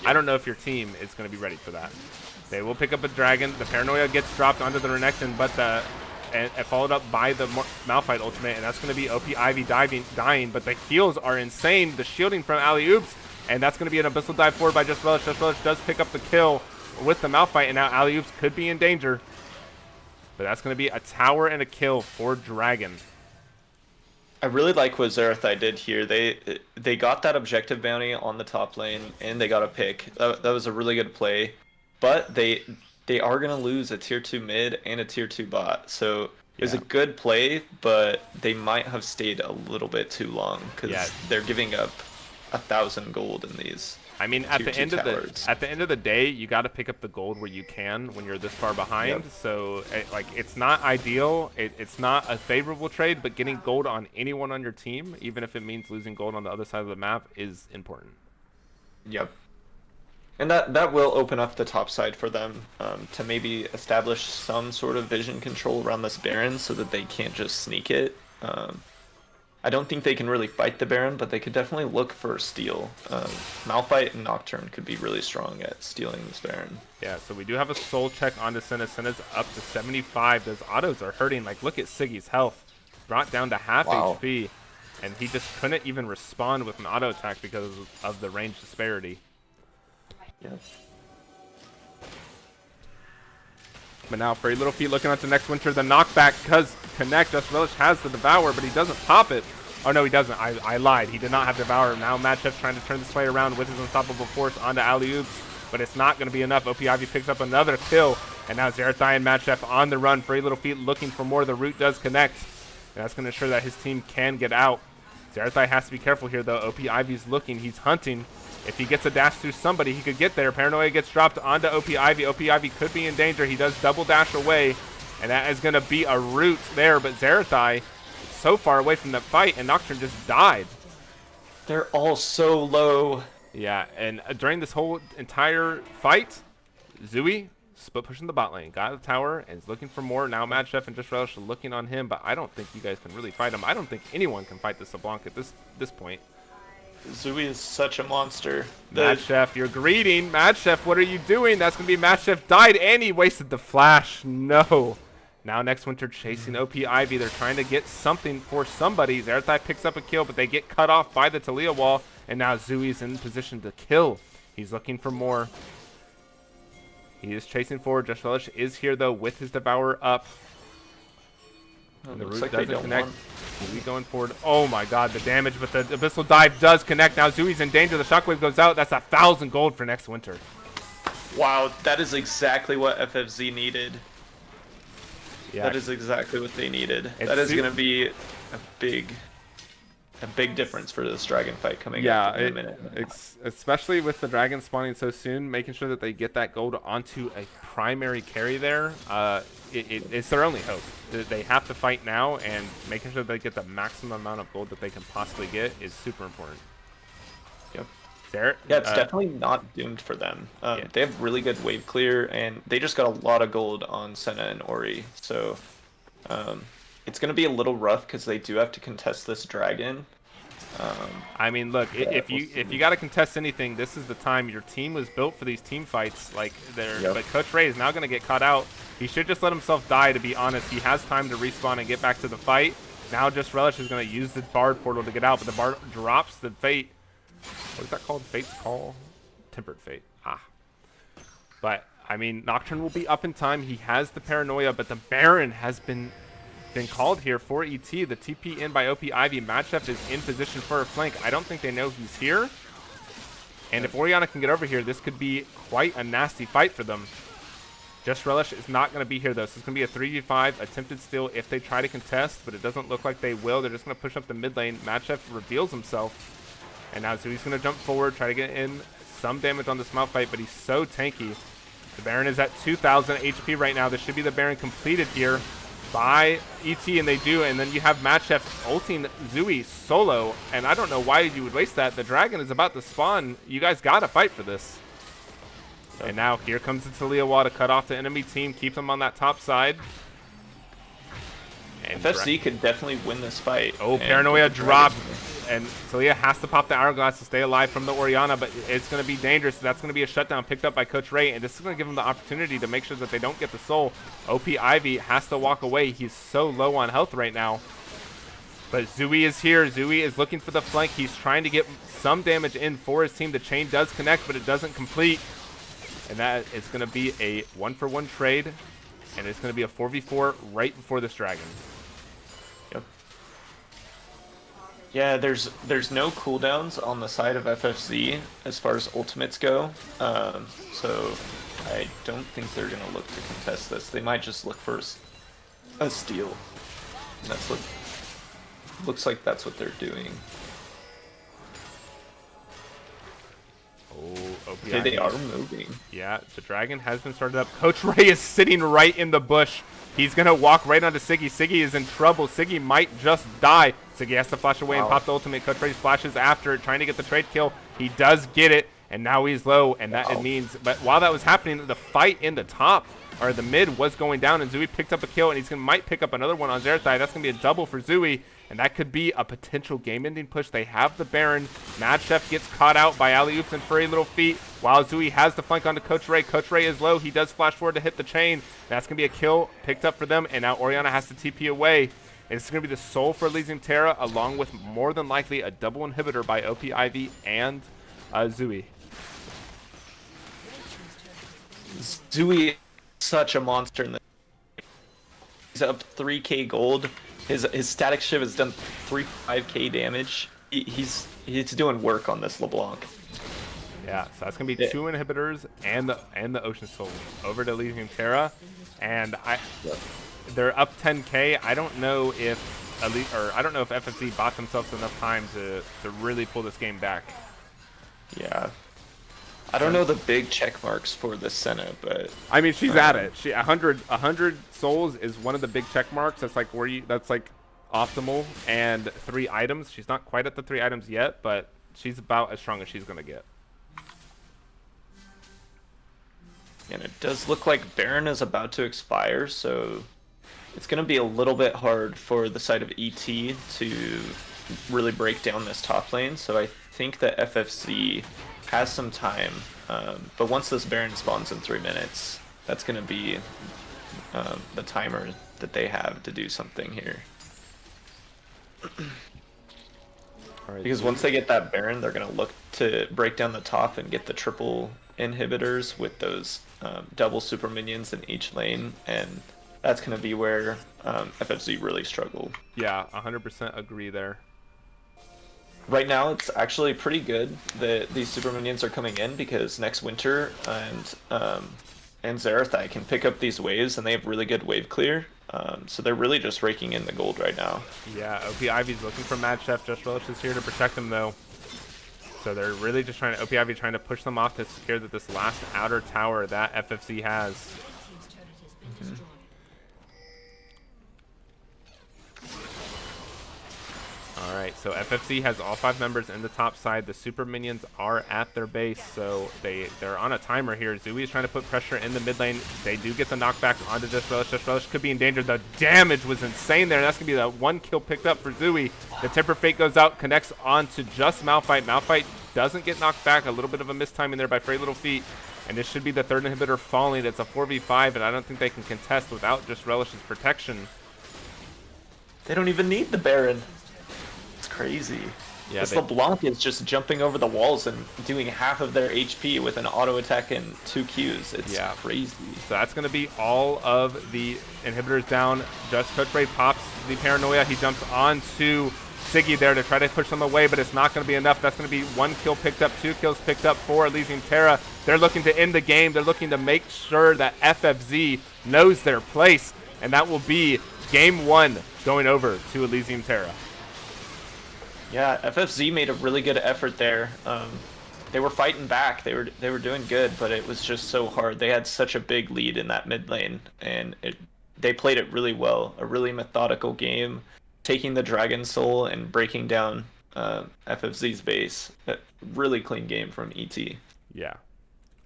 I don't know if your team is going to be ready for that. They will pick up a dragon. The Paranoia gets dropped onto the Renekton, but and followed up by the Malphite ultimate, and that's going to be OP Ivy dying, but the heals are insane. The shielding from Alley Oops, and that's going to be an Abyssal dive forward by Just Relish. Just Relish does pick up the kill with the Malphite, and now Alley Oops could be in danger. But that's going to be a tower and a kill for Dragon. I really like what Zerathai did here. They got that objective bounty on the top lane, and they got a pick. That was a really good play. But they are gonna lose a tier 2 mid and a tier 2 bot. So it was a good play, but they might have stayed a little bit too long because they're giving up 1,000 gold in these. I mean, at the end of the day, you got to pick up the gold where you can when you're this far behind. So, like, it's not ideal. It's not a favorable trade, but getting gold on anyone on your team, even if it means losing gold on the other side of the map, is important. Yep. And that will open up the top side for them to maybe establish some sort of vision control around this Baron so that they can't just sneak it. I don't think they can really fight the Baron, but they could definitely look for steal. Malphite and Nocturne could be really strong at stealing this Baron. Yeah, so we do have a soul check onto Senna. Senna's up to 75. Those autos are hurting. Like, look at Siggy's health. Brought down to half HP, and he just couldn't even respond with an auto attack because of the range disparity. Yes. But now, Furry Little Feet looking onto next winter. The knockback does connect. Just Relish has the Devour, but he doesn't pop it. Oh, no, he doesn't. I lied. He did not have Devour. Now Mad Chef's trying to turn this play around with his unstoppable force onto alley-oops, but it's not going to be enough. OP Ivy picks up another kill, and now Zerathai and Mad Chef on the run. Furry Little Feet looking for more. The root does connect, and that's going to ensure that his team can get out. Zerathai has to be careful here, though. OP Ivy's looking. He's hunting. If he gets a dash through somebody, he could get there. Paranoia gets dropped onto OP Ivy. OP Ivy could be in danger. He does double dash away, and that is going to be a root there. But Zerathai is so far away from the fight, and Nocturne just died. They're all so low. Yeah, and during this whole entire fight, Zooey split pushing the bot lane, got the tower, and is looking for more. Now Mad Chef and Just Relish are looking on him, but I don't think you guys can really fight him. I don't think anyone can fight this LeBlanc at this point. Zooey is such a monster. Mad Chef, you're greeting. Mad Chef, what are you doing? That's going to be Mad Chef died, and he wasted the flash. No. Now next winter chasing OP Ivy. They're trying to get something for somebody. Zerathai picks up a kill, but they get cut off by the Talia wall, and now Zooey's in position to kill. He's looking for more. He is chasing forward. Just Relish is here, though, with his Devourer up. And the root doesn't connect. Zooey going forward. Oh my god, the damage, but the Abyssal Dive does connect. Now Zooey's in danger. The Shockwave goes out. That's 1,000 gold for next winter. Wow, that is exactly what FFZ needed. Yeah. That is exactly what they needed. That is going to be a big difference for this dragon fight coming up in a minute. It's especially with the dragon spawning so soon, making sure that they get that gold onto a primary carry there. It's their only hope. They have to fight now, and making sure they get the maximum amount of gold that they can possibly get is super important. Yep. There. Yeah, it's definitely not doomed for them. They have really good wave clear, and they just got a lot of gold on Senna and Ori. So it's going to be a little rough because they do have to contest this dragon. I mean, look, if you got to contest anything, this is the time. Your team was built for these team fights. Like, but Coach Ray is now going to get caught out. He should just let himself die, to be honest. He has time to respawn and get back to the fight. Now Just Relish is going to use the Bard portal to get out, but the Bard drops the Fate. What is that called? Fate's Call? Tempered Fate. Ah. But, I mean, Nocturne will be up in time. He has the Paranoia, but the Baron has been called here for ET. The TP in by OP Ivy. Mad Chef is in position for a flank. I don't think they know he's here. And if Orianna can get over here, this could be quite a nasty fight for them. Just Relish is not going to be here, though. So it's going to be a 3v5 attempted steal if they try to contest, but it doesn't look like they will. They're just going to push up the mid lane. Mad Chef reveals himself. And now Zooey's going to jump forward, try to get in some damage on this Malphite, but he's so tanky. The Baron is at 2,000 HP right now. This should be the Baron completed here by ET, and they do. And then you have Mad Chef ulting Zooey solo, and I don't know why you would waste that. The dragon is about to spawn. You guys got to fight for this. And now here comes the Talia wall to cut off the enemy team, keep them on that top side. And FFC could definitely win this fight. Oh, Paranoia dropped, and Talia has to pop the Hourglass to stay alive from the Orianna, but it's going to be dangerous. That's going to be a shutdown picked up by Coach Ray, and this is going to give them the opportunity to make sure that they don't get the soul. OP Ivy has to walk away. He's so low on health right now. But Zooey is here. Zooey is looking for the flank. He's trying to get some damage in for his team. The chain does connect, but it doesn't complete. And that is going to be a 1-for-1 trade, and it's going to be a 4v4 right before this dragon. Yep. Yeah, there's no cooldowns on the side of FFZ as far as ultimates go, so I don't think they're gonna look to contest this. They might just look for a steal. And that's what looks like. That's what they're doing. Oh, Okay, they are moving. Yeah, the dragon has been started up. Coach Ray is sitting right in the bush. He's going to walk right onto Siggy. Siggy is in trouble. Siggy might just die. Siggy has to flash away and pop the ultimate. Coach Ray flashes after it, trying to get the trade kill. He does get it, and now he's low, and that it means. But while that was happening, the fight in the top, or the mid, was going down, and Zooey picked up a kill, and he's might pick up another one on Zerathai. That's going to be a double for Zooey, and that could be a potential game-ending push. They have the Baron. Mad Chef gets caught out by alley-oops and furry little feet, while Zooey has the flank onto Coach Ray. Coach Ray is low. He does flash forward to hit the chain. That's going to be a kill picked up for them, and now Orianna has to TP away. And it's going to be the soul for Elysium Terra, along with more than likely a double inhibitor by OP Ivy and Zooey. Zooey, such a monster in this. He's up 3k gold. His static shiv has done 5k damage. He's doing work on this LeBlanc. Yeah, so that's gonna be 2 inhibitors and the Ocean Soul over to Elysium Terra, and they're up 10k. I don't know if FFC bought themselves enough time to really pull this game back. Yeah. I don't know the big check marks for the Senna, but I mean, she's at it. 100 souls is one of the big check marks. That's like that's like optimal, and 3 items. She's not quite at the 3 items yet, but she's about as strong as she's gonna get. And it does look like Baron is about to expire, so it's gonna be a little bit hard for the side of ET to really break down this top lane. So I think that FFC has some time, but once this Baron spawns in 3 minutes, that's going to be the timer that they have to do something here. Because once they get that Baron, they're going to look to break down the top and get the triple inhibitors with those double super minions in each lane, and that's going to be where FFC really struggle. Yeah, 100% agree there. Right now, it's actually pretty good that these super minions are coming in, because next winter and Zerathai can pick up these waves, and they have really good wave clear. So they're really just raking in the gold right now. Yeah, OP Ivy's looking for Mad Chef. Just Relish is here to protect him, though. So they're really just trying to, OP Ivy trying to push them off to secure that this last outer tower that FFC has. Alright, so FFC has all 5 members in the top side. The super minions are at their base, so they're on a timer here. Zooey is trying to put pressure in the mid lane. They do get the knockback onto Just Relish. Just Relish could be in danger. The damage was insane there. That's going to be the 1 kill picked up for Zooey. The Temper Fate goes out, connects onto just Malphite. Malphite doesn't get knocked back. A little bit of a mistiming there by Frey Little Feet. And this should be the 3rd inhibitor falling. It's a 4v5, and I don't think they can contest without Just Relish's protection. They don't even need the Baron. Crazy. Yeah, this LeBlanc is just jumping over the walls and doing half of their HP with an auto attack and 2 Qs. It's crazy. So that's going to be all of the inhibitors down. Just Coach Ray pops the Paranoia. He jumps onto Siggy there to try to push them away, but it's not going to be enough. That's going to be 1 kill picked up, 2 kills picked up for Elysium Terra. They're looking to end the game. They're looking to make sure that FFZ knows their place, and that will be game 1 going over to Elysium Terra. Yeah, FFZ made a really good effort there. They were fighting back. They were doing good, but it was just so hard. They had such a big lead in that mid lane, and they played it really well. A really methodical game, taking the Dragon Soul and breaking down FFZ's base. A really clean game from ET. Yeah,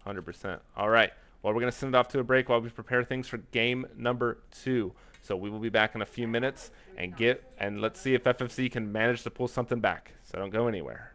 100%. All right. Well, we're going to send it off to a break while we prepare things for game number 2. So we will be back in a few minutes and let's see if FFC can manage to pull something back. So don't go anywhere.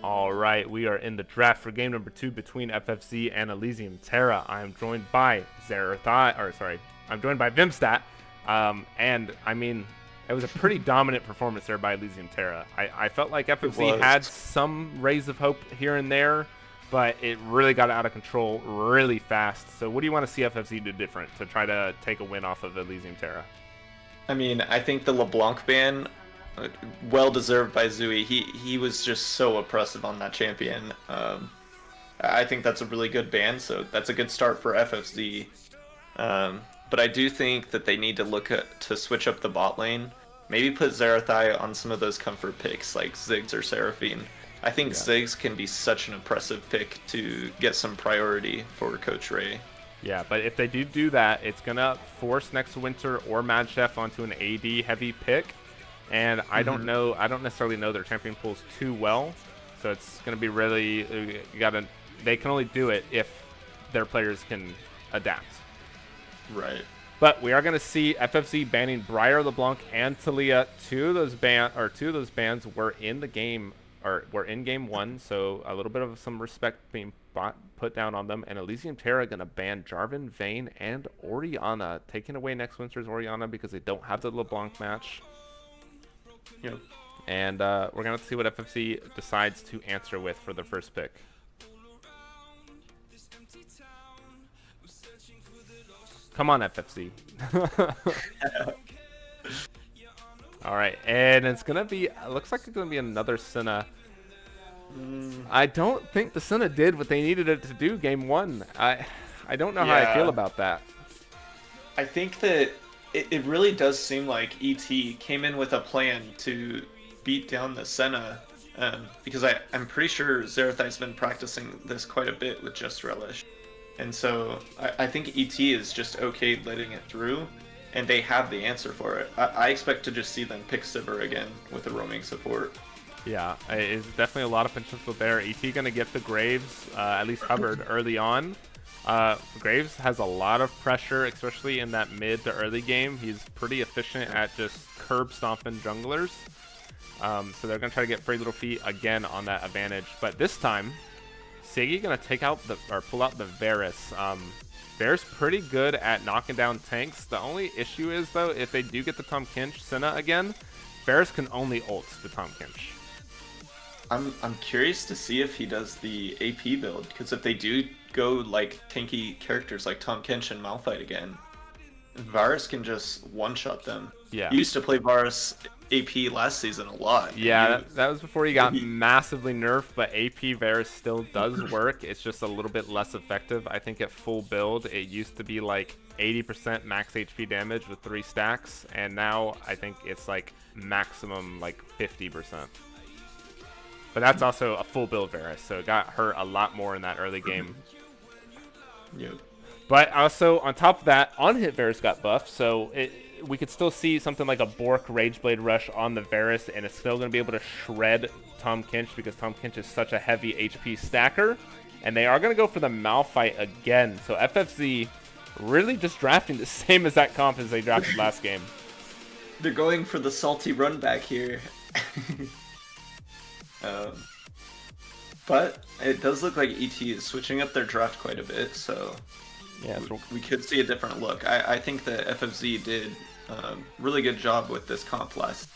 All right, we are in the draft for game number 2 between FFZ and Elysium Terra. I am joined by I'm joined by Vimstat. And I mean, it was a pretty dominant performance there by Elysium Terra. I felt like FFZ had some rays of hope here and there, but it really got out of control really fast. So what do you want to see FFZ do different to try to take a win off of Elysium Terra? I mean, I think the LeBlanc ban, well deserved by Zooey. He was just so oppressive on that champion. I think that's a really good ban, so that's a good start for FFZ. But I do think that they need to look to switch up the bot lane. Maybe put Zerathai on some of those comfort picks like Ziggs or Seraphine. I think Ziggs can be such an impressive pick to get some priority for Coach Ray. Yeah, but if they do that, it's going to force next winter or Mad Chef onto an AD heavy pick. And I don't know, I don't necessarily know their champion pools too well. So it's going to be really, they can only do it if their players can adapt. Right. But we are going to see FFZ banning Briar, LeBlanc, and Talia. Two of those bans were in the game, or were in game 1. So a little bit of some respect being put down on them. And Elysium Terra going to ban Jarvan, Vayne, and Orianna, taking away next winter's Orianna because they don't have the LeBlanc match. Yep. And we're going to have to see what FFC decides to answer with for their first pick. Come on, FFC. All right, and it's going to be, looks like it's going to be another Senna. I don't think the Senna did what they needed it to do game 1. I don't know how I feel about that. I think that it really does seem like ET came in with a plan to beat down the Senna, because I'm pretty sure Zerathai's been practicing this quite a bit with Just Relish. And so I think ET is just okay letting it through, and they have the answer for it. I expect to just see them pick Sivir again with the roaming support. Yeah, it's definitely a lot of potential there. ET going to get the Graves, at least Hubbard, early on. Graves has a lot of pressure, especially in that mid to early game. He's pretty efficient at just curb stomping junglers. So they're going to try to get Free Little Feet again on that advantage. But this time, Siggy going to take out pull out the Varus. Varus pretty good at knocking down tanks. The only issue is, though, if they do get the Tahm Kench Senna again, Varus can only ult the Tahm Kench. I'm curious to see if he does the AP build, because if they do go like tanky characters like Tahm Kench and Malphite again, Varus can just one-shot them. Yeah. He used to play Varus AP last season a lot. Yeah, that was before he got massively nerfed, but AP Varus still does work. It's just a little bit less effective. I think at full build, it used to be like 80% max HP damage with 3 stacks, and now I think it's like maximum like 50%. But that's also a full build Varus, so it got hurt a lot more in that early game. Yep. But also, on top of that, on-hit Varus got buffed, so we could still see something like a Bork Rageblade Rush on the Varus, and it's still going to be able to shred Tahm Kench because Tahm Kench is such a heavy HP stacker. And they are going to go for the Malphite again. So FFZ really just drafting the same as that comp as they drafted last game. They're going for the salty run back here. But it does look like ET is switching up their draft quite a bit, so yeah, we could see a different look. I think that FFZ did a really good job with this comp last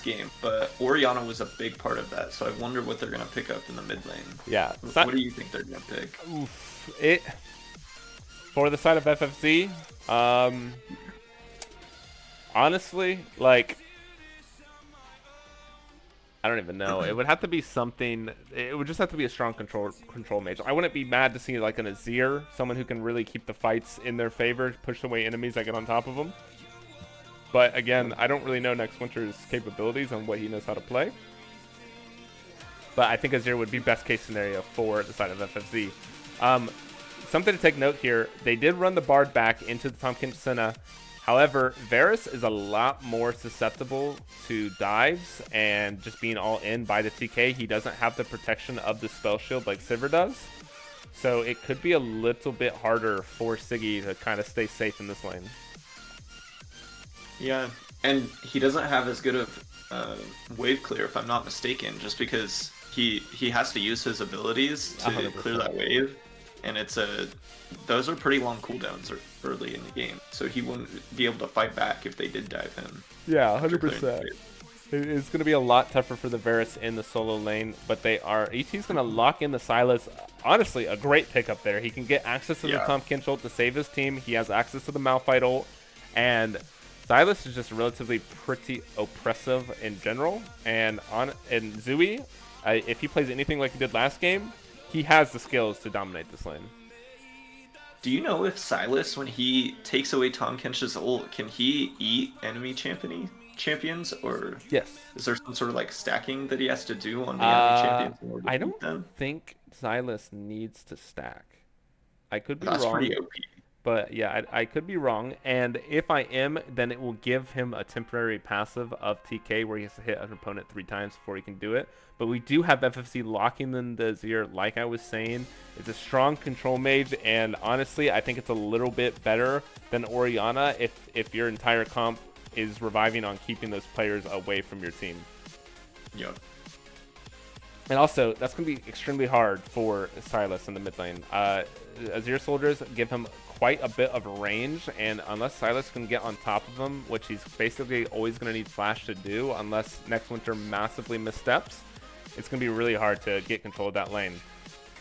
game, but Orianna was a big part of that, so I wonder what they're going to pick up in the mid lane. Yeah. What do you think they're going to pick? For the side of FFZ, honestly, like, I don't even know. It would have to be something. It would just have to be a strong control mage. I wouldn't be mad to see like an Azir, someone who can really keep the fights in their favor, push away enemies that get on top of them. But again, I don't really know Next Winter's capabilities on what he knows how to play. But I think Azir would be best case scenario for the side of FFZ. Something to take note here: they did run the Bard back into the Tahm Kench Senna. However, Varus is a lot more susceptible to dives and just being all in by the TK. He doesn't have the protection of the spell shield like Sivir does. So it could be a little bit harder for Siggy to kind of stay safe in this lane. Yeah, and he doesn't have as good of wave clear, if I'm not mistaken, just because he has to use his abilities to 100%. clear that wave, and those are pretty long cooldowns early in the game, so he wouldn't be able to fight back if they did dive him. Yeah, after clearing the 100%. wave. It's going to be a lot tougher for the Varus in the solo lane, but ET's going to lock in the Sylas. Honestly, a great pickup there. He can get access to the Tom Kinch ult to save his team. He has access to the Malphite ult, and Sylas is just relatively pretty oppressive in general. And Zooey, if he plays anything like he did last game, he has the skills to dominate this lane. Do you know if Sylas, when he takes away Tom Kench's ult, can he eat enemy champions, or yes, is there some sort of like stacking that he has to do on the enemy champions in order to I beat don't them? think Sylas needs to stack. I could be That's wrong. pretty OP. But yeah, I could be wrong. And if I am, then it will give him a temporary passive of TK where he has to hit an opponent 3 times before he can do it. But we do have FFC locking in the Azir, like I was saying. It's a strong control mage, and honestly, I think it's a little bit better than Orianna if your entire comp is reviving on keeping those players away from your team. Yep. And also, that's going to be extremely hard for Sylas in the mid lane. Azir soldiers give him quite a bit of range, and unless Sylas can get on top of him, which he's basically always going to need Flash to do, unless next winter massively missteps, it's going to be really hard to get control of that lane.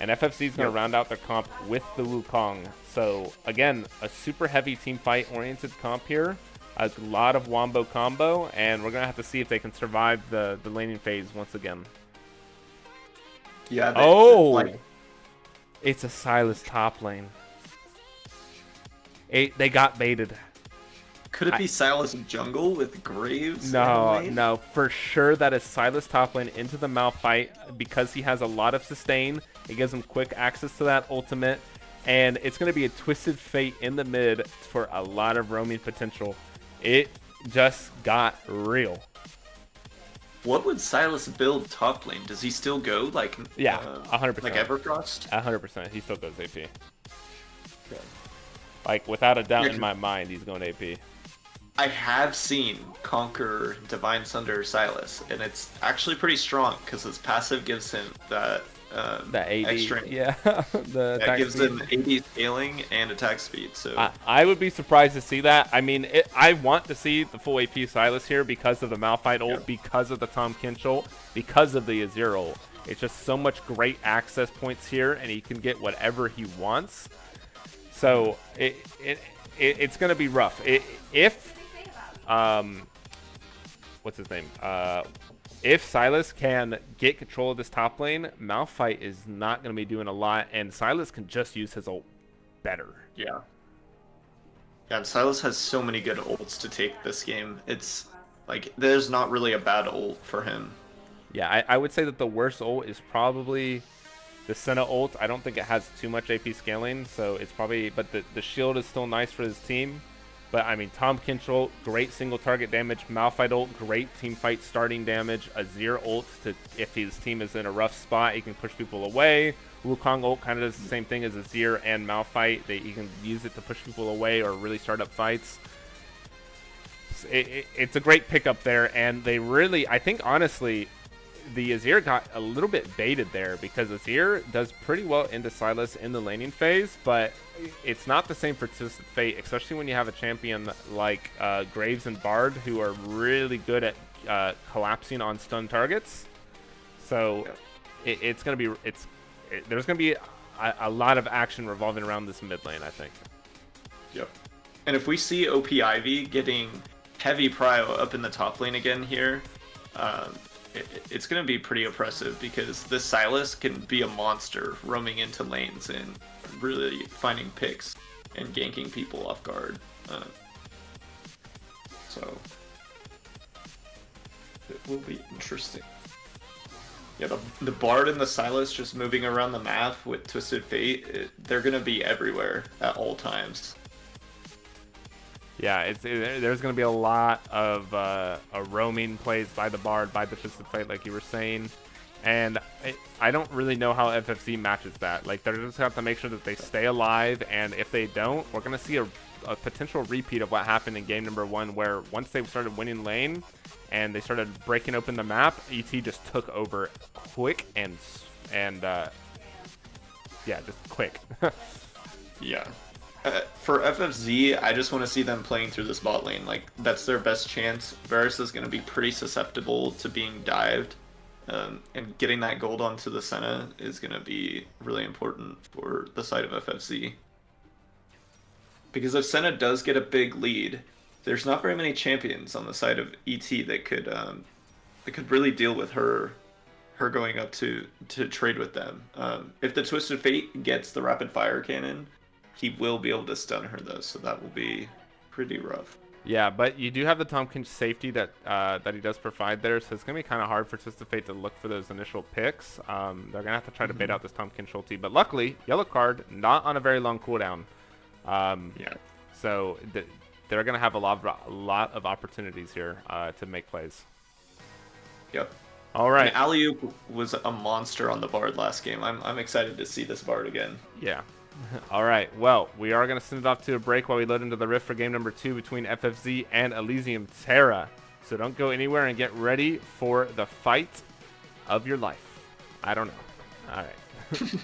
And FFC is going to round out their comp with the Wukong. So, again, a super heavy team fight-oriented comp here. A lot of wombo combo, and we're going to have to see if they can survive the laning phase once again. Yeah. It's a Sylas top lane. They got baited. Could it be Sylas jungle with Graves? in the lane? No, for sure that is Sylas top lane into the Malphite because he has a lot of sustain. It gives him quick access to that ultimate, and it's going to be a Twisted Fate in the mid for a lot of roaming potential. It just got real. What would Sylas build top lane? Does he still go like 100%. like Everfrost? 100%. He still goes AP. Like, without a doubt Yeah, in my mind, he's going AP. I have seen Conquer Divine Sunder Sylas, and it's actually pretty strong because his passive gives him that That AD, extra. yeah. The That attack gives speed. him AD scaling and attack speed. So I would be surprised to see that. I mean, I want to see the full AP Sylas here because of the Malphite ult, because of the Tom Kinch ult, because of the Azir ult. It's just so much great access points here, and he can get whatever he wants. So it's going to be rough. What's his name? If Sylas can get control of this top lane, Malphite is not going to be doing a lot, and Sylas can just use his ult better. yeah, and Sylas has so many good ults to take this game. It's like there's not really a bad ult for him. Yeah, I would say that the worst ult is probably the Senna ult. I don't think it has too much AP scaling, so it's probably... But the shield is still nice for his team. But, I mean, Tom Kinch ult, great single target damage. Malphite ult, great team fight starting damage. Azir ult, if his team is in a rough spot, he can push people away. Wukong ult kind of does the same thing as Azir and Malphite. He can use it to push people away or really start up fights. It's a great pickup there, and they really... I think, honestly... The Azir got a little bit baited there because Azir does pretty well into Sylas in the laning phase, but it's not the same for Twisted Fate, especially when you have a champion like Graves and Bard who are really good at collapsing on stun targets. So there's going to be a lot of action revolving around this mid lane, I think. Yep. And if we see OP Ivy getting heavy prio up in the top lane again here, it's going to be pretty oppressive because this Sylas can be a monster roaming into lanes and really finding picks and ganking people off guard. So it will be interesting. Yeah, the Bard and the Sylas just moving around the map with Twisted Fate, they're going to be everywhere at all times. Yeah, there's going to be a lot of roaming plays by the Bard, by the Twisted Fate, like you were saying. And I don't really know how FFC matches that. Like, they're just have to make sure that they stay alive, and if they don't, we're going to see a a potential repeat of what happened in game number 1, where once they started winning lane and they started breaking open the map, ET just took over quick and yeah, just quick. Yeah. For FFZ, I just want to see them playing through this bot lane. Like, that's their best chance. Varus is going to be pretty susceptible to being dived. And getting that gold onto the Senna is going to be really important for the side of FFZ. Because if Senna does get a big lead, there's not very many champions on the side of ET that could really deal with her going up to trade with them. If the Twisted Fate gets the rapid fire cannon, he will be able to stun her though, so that will be pretty rough. Yeah, but you do have the Tompkins safety that he does provide there, so it's going to be kind of hard for Twisted Fate to look for those initial picks. They're going to have to try to bait out this Tompkins ulti, but luckily, yellow card, not on a very long cooldown. Yeah. So they're going to have a lot of opportunities here to make plays. Yep. All right. And Alley-oop was a monster on the Bard last game. I'm excited to see this Bard again. Yeah. All right. Well, we are going to send it off to a break while we load into the Rift for game number 2 between FFZ and Elysium Terra. So don't go anywhere and get ready for the fight of your life. I don't know. All right.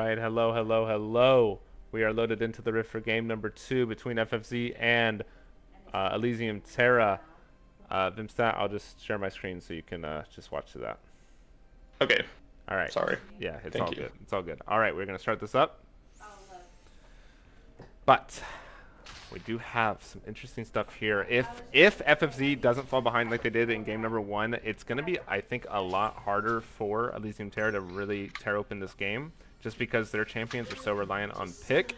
right, hello, hello, hello. We are loaded into the rift for game number 2 between FFZ and Elysium Terra. Vimstat, I'll just share my screen so you can just watch to that. Okay. All right. Sorry. Yeah, it's Thank all you. good. It's all good. All right, we're going to start this up. But we do have some interesting stuff here. If FFZ doesn't fall behind like they did in game number 1, it's going to be, I think, a lot harder for Elysium Terra to really tear open this game, just because their champions are so reliant on pick,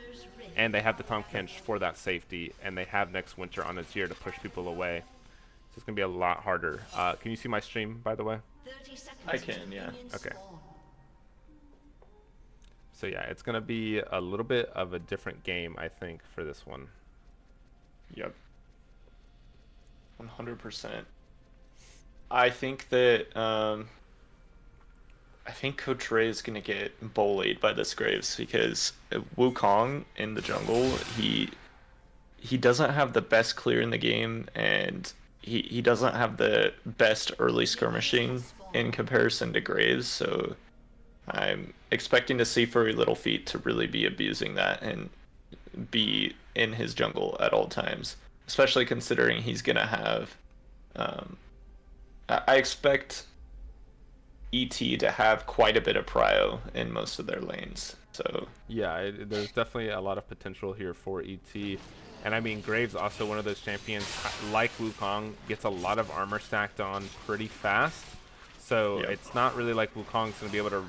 and they have the Tahm Kench for that safety, and they have next winter on its year to push people away. So it's going to be a lot harder. Can you see my stream, by the way? I can, yeah. Okay. So yeah, it's going to be a little bit of a different game, I think, for this one. Yep. 100%. I think that I think Coach Ray is gonna get bullied by this Graves because Wukong in the jungle, he doesn't have the best clear in the game, and he doesn't have the best early skirmishing in comparison to Graves, so I'm expecting to see Furry Little Feet to really be abusing that and be in his jungle at all times, especially considering he's gonna have I expect ET to have quite a bit of prio in most of their lanes. So yeah, there's definitely a lot of potential here for ET. And I mean, Graves also one of those champions, like Wukong, gets a lot of armor stacked on pretty fast. So Yep. it's not really like Wukong's going to be able to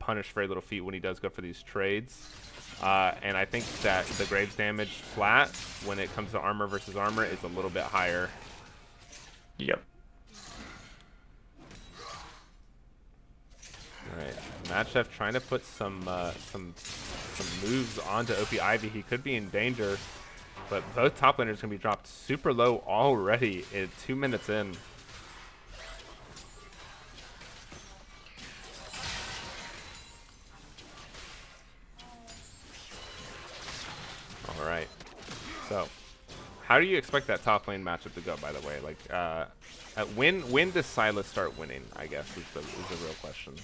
punish very little feet when he does go for these trades. And I think that the Graves damage flat, when it comes to armor versus armor, is a little bit higher. Yep. All right, Mad Chef trying to put some moves onto OP Ivy. He could be in danger, but both top laners can be dropped super low already. 2 minutes in. All right. So, how do you expect that top lane matchup to go? By the way, like, when does Silas start winning? I guess is the real question.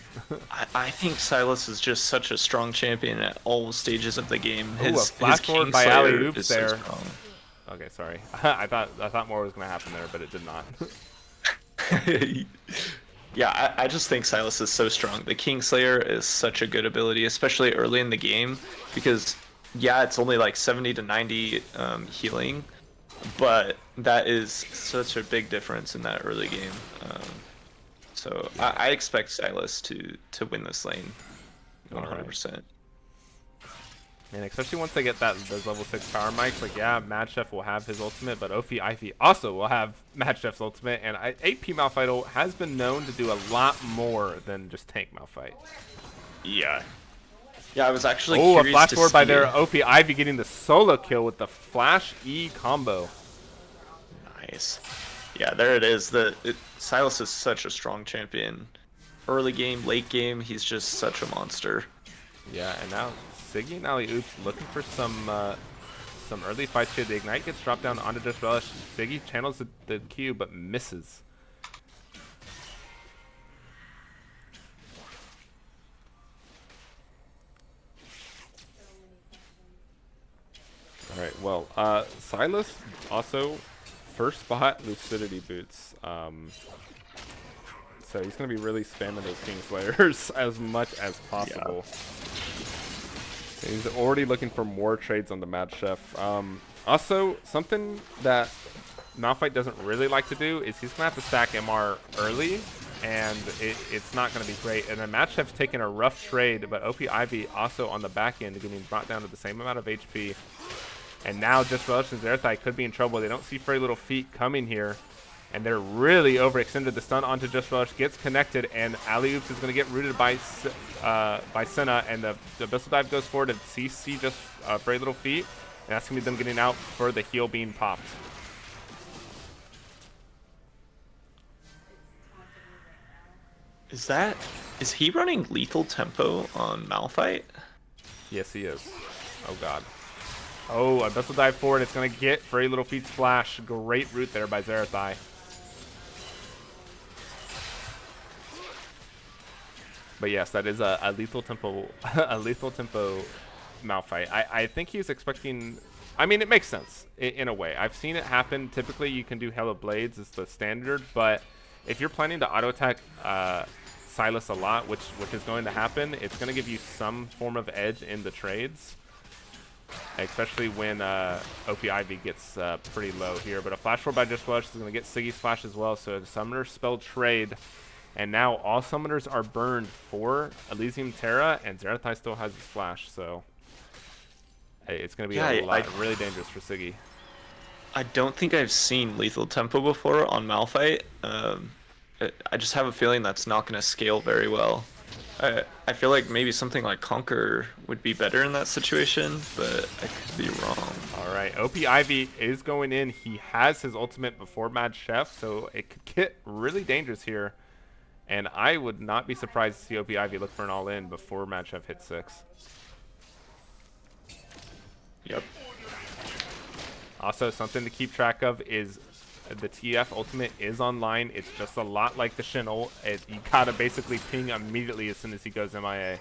I think Silas is just such a strong champion at all stages of the game. Ooh, a flash forward by Alley Oops there. So strong. Okay, sorry. I thought more was gonna happen there, but it did not. Yeah, I just think Silas is so strong. The Kingslayer is such a good ability, especially early in the game, because yeah, it's only like 70 to 90 healing, but that is such a big difference in that early game. So I expect Silas to win this lane 100%. And especially once they get those level 6 power mics, like, yeah, Mad Chef will have his ultimate, but Ophi Ivy also will have Mad Chef's ultimate, and AP Malphite has been known to do a lot more than just tank Malphite. Yeah. Yeah, I was actually a curious flash to forward by see their OP Ivy getting the solo kill with the Flash E combo. Nice. Yeah, there it is. Silas is such a strong champion. Early game, late game, he's just such a monster. Yeah, and now Siggy and Alley Oops looking for some early fights here. The Ignite gets dropped down onto Just Relish. Siggy channels the Q but misses. All right, well, Silas also first spot Lucidity Boots. So he's going to be really spamming those Kingslayers as much as possible. Yeah. He's already looking for more trades on the Mad Chef. Also, something that Malphite doesn't really like to do is he's going to have to stack MR early, and it's not going to be great. And then Mad Chef's taking a rough trade, but OP Ivy also on the back end getting brought down to the same amount of HP. And now Just Relish and Zerathai could be in trouble. They don't see Very Little Feet coming here. And they're really overextended. The stun onto Just Relish gets connected, and Alley Oops is going to get rooted by Senna, and the Abyssal Dive goes forward to CC just Very Little Feet, and that's going to be them getting out for the heal being popped. Is he running lethal tempo on Malphite? Yes, he is. Oh, God. Oh, Abyssal Dive forward. It's going to get Very Little Feet's flash. Great root there by Zerathai. But yes, that is a lethal tempo, a lethal tempo Malphite. I think he's expecting. I mean, it makes sense in a way. I've seen it happen. Typically, you can do Halo Blades as the standard, but if you're planning to auto attack Silas a lot, which is going to happen, it's going to give you some form of edge in the trades, especially when OP Ivy gets pretty low here. But a Flash Roll by Just Flush is going to get Siggy's Flash as well, so Summoner Spell Trade. And now all Summoners are burned for Elysium Terra, and Zerathai still has his Flash, so it's going to be a lot, really dangerous for Siggy. I don't think I've seen Lethal Tempo before on Malphite. I just have a feeling that's not going to scale very well. I feel like maybe something like Conquer would be better in that situation, but I could be wrong. All right, OP Ivy is going in. He has his ultimate before Mad Chef, so it could get really dangerous here. And I would not be surprised to see OP Ivy look for an all-in before Mad Chef hits 6. Yep. Also, something to keep track of is the TF ultimate is online. It's just a lot like the Shin ult. You gotta basically ping immediately as soon as he goes MIA.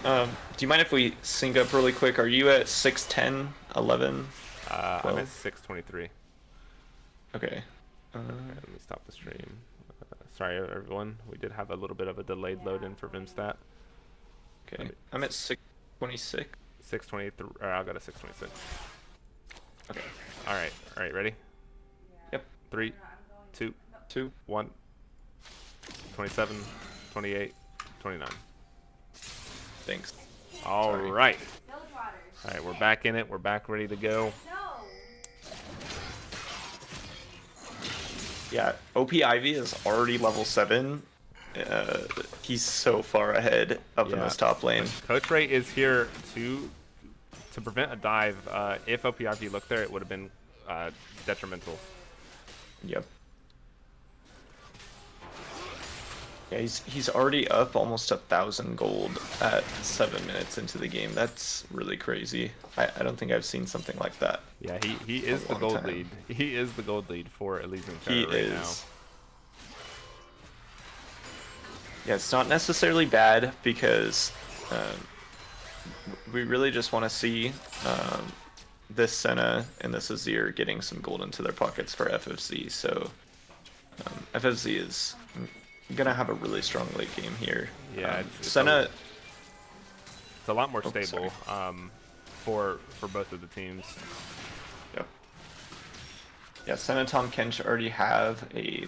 Do you mind if we sync up really quick? Are you at 6:10, 11? I'm at 6:23. Okay. Okay, let me stop the stream. Sorry, everyone. We did have a little bit of a delayed load in for Vimstat. Okay. I'm at 6:26. 6:23. I got a 6:26. Okay. All right. All right. Ready? Yep. 3, 2, 1. 27, 28, 29. Thanks. All Sorry. right. All right, we're back in it. We're back ready to go. Yeah, OP Ivy is already level 7. He's so far ahead up in this top lane. Coach Ray is here to prevent a dive. If OP Ivy looked there, it would have been detrimental. Yep. Yeah, he's already up almost 1,000 gold at 7 minutes into the game. That's really crazy. I don't think I've seen something like that. Yeah, he is the gold lead. He is the gold lead for Elysium Terra right now. Yeah, it's not necessarily bad because we really just want to see this Senna and this Azir getting some gold into their pockets for FFC. So FFC is gonna have a really strong late game here. Yeah, Senna. It's a lot more stable for both of the teams. Yep. Yeah, Senna, Tom, Kench already have a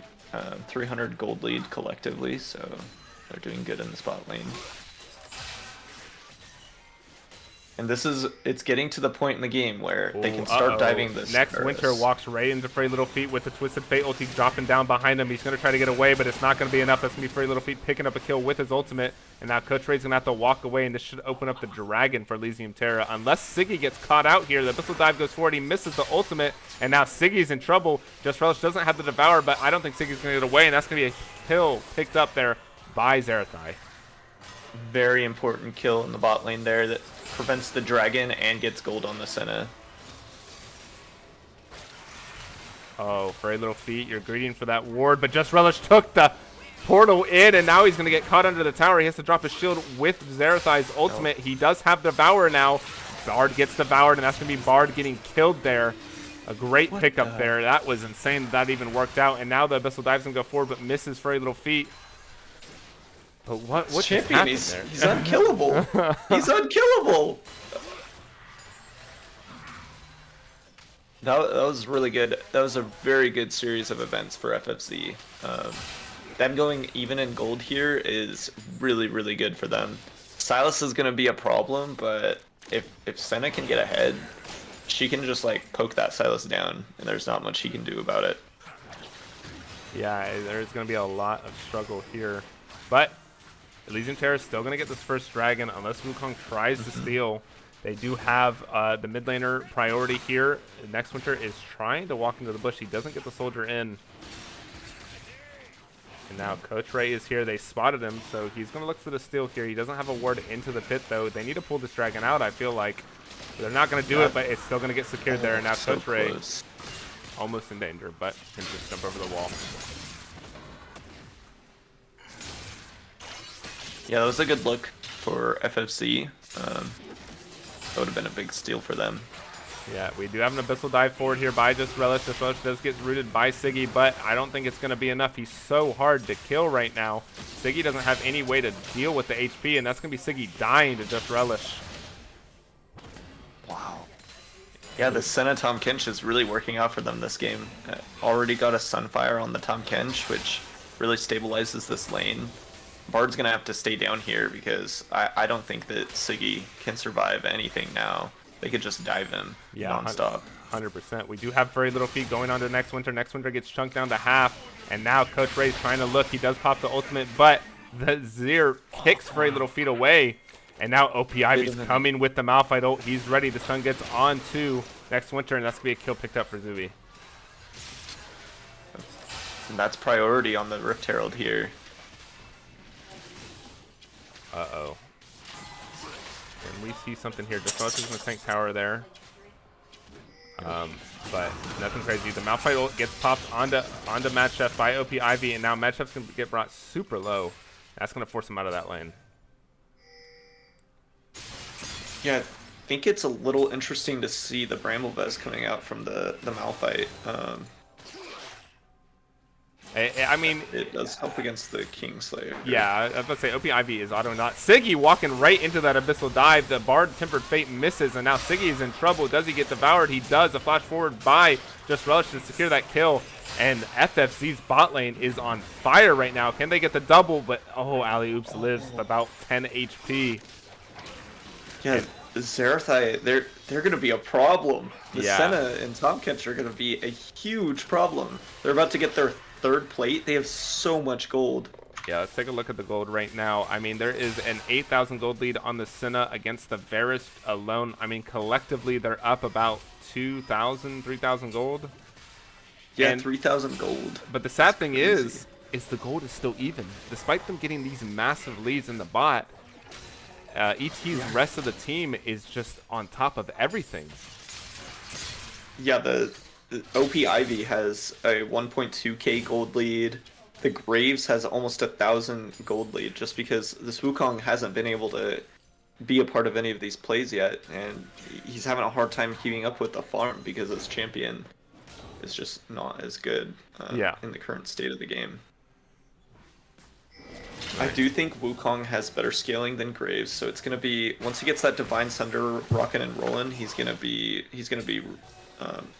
300 gold lead collectively, so they're doing good in the spot lane. And it's getting to the point in the game where they can start diving this. Next Winter walks right into Frey Little Feet with the Twisted Fate ulti dropping down behind him. He's going to try to get away, but it's not going to be enough. That's going to be Frey Little Feet picking up a kill with his ultimate. And now Coach Ray's going to have to walk away, and this should open up the Dragon for Elysium Terra. Unless Siggy gets caught out here, the Abyssal Dive goes forward. He misses the ultimate, and now Siggy's in trouble. Just Relish doesn't have the Devour, but I don't think Siggy's going to get away, and that's going to be a kill picked up there by Zerathai. Very important kill in the bot lane there that prevents the Dragon and gets gold on the Senna. Oh, Frey Little Feet, you're greeting for that ward, but Just Relish took the portal in, and now he's going to get caught under the tower. He has to drop his shield with Zerathai's ultimate. He does have Devour now. Bard gets devoured, and that's going to be Bard getting killed there. A great pickup there. That was insane that even worked out, and now the Abyssal Dive's going to go forward, but misses Frey Little Feet. But what champion? He's unkillable. He's unkillable. That was really good. That was a very good series of events for FFC. Them going even in gold here is really, really good for them. Silas is going to be a problem, but if Senna can get ahead, she can just like poke that Silas down, and there's not much he can do about it. Yeah, there's going to be a lot of struggle here, but Elysium Terra is still going to get this first dragon unless Wukong tries to steal. They do have the mid laner priority here. Next Winter is trying to walk into the bush. He doesn't get the soldier in. And now Coach Ray is here. They spotted him, so he's going to look for the steal here. He doesn't have a ward into the pit, though. They need to pull this dragon out, I feel like. They're not going to do it, but it's still going to get secured there. And now So Coach Ray close. almost in danger, but can just jump over the wall. Yeah, that was a good look for FFC. That would have been a big steal for them. Yeah, we do have an Abyssal Dive forward here by Just Relish. Just Relish does get rooted by Siggy, but I don't think it's going to be enough. He's so hard to kill right now. Siggy doesn't have any way to deal with the HP, and that's going to be Siggy dying to Just Relish. Wow. Yeah, the Senna Tom Kench is really working out for them this game. Already got a Sunfire on the Tom Kench, which really stabilizes this lane. Bard's going to have to stay down here because I don't think that Siggy can survive anything now. They could just dive him nonstop. 100%. We do have very little feet going on to Next Winter. Next Winter gets chunked down to half, and now Coach Ray's trying to look. He does pop the ultimate, but the Zir kicks very little feet away, and now OP Ivy's coming with the Malphite ult. He's ready. The sun gets on to Next Winter, and that's going to be a kill picked up for Zooey. And that's priority on the Rift Herald here. Uh-oh. And we see something here. Just Relish is going to tank tower there. But nothing crazy. The Malphite ult gets popped onto Mad Chef by OP Ivy, and now Mad Chef's going to get brought super low. That's going to force him out of that lane. Yeah, I think it's a little interesting to see the Bramble Vest coming out from the Malphite. I mean, it does help against the Kingslayer. Yeah, I was about to say, OP Ivy is auto not. Siggy walking right into that Abyssal Dive. The Bard Tempered Fate misses, and now Siggy is in trouble. Does he get devoured? He does. A flash forward by Just Relish to secure that kill. And FFC's bot lane is on fire right now. Can they get the double? But, oh, Alley Oops lives with about 10 HP. Yeah, Zerathai, they're going to be a problem. The Yeah. Senna and Tom Kench are going to be a huge problem. They're about to get their third plate. They have so much gold. Yeah, let's take a look at the gold right now. I mean, there is an 8,000 gold lead on the Senna against the Varus alone. I mean, collectively, they're up about 2,000, 3,000 gold. Yeah, And 3,000 gold. But the sad thing crazy. is the gold is still even. Despite them getting these massive leads in the bot, ET's rest of the team is just on top of everything. Yeah, the OP Ivy has a 1.2k gold lead. The Graves has almost 1,000 gold lead just because this Wukong hasn't been able to be a part of any of these plays yet, and he's having a hard time keeping up with the farm because his champion is just not as good in the current state of the game. I do think Wukong has better scaling than Graves, so it's gonna be once he gets that Divine Sunder rocking and rolling, he's gonna be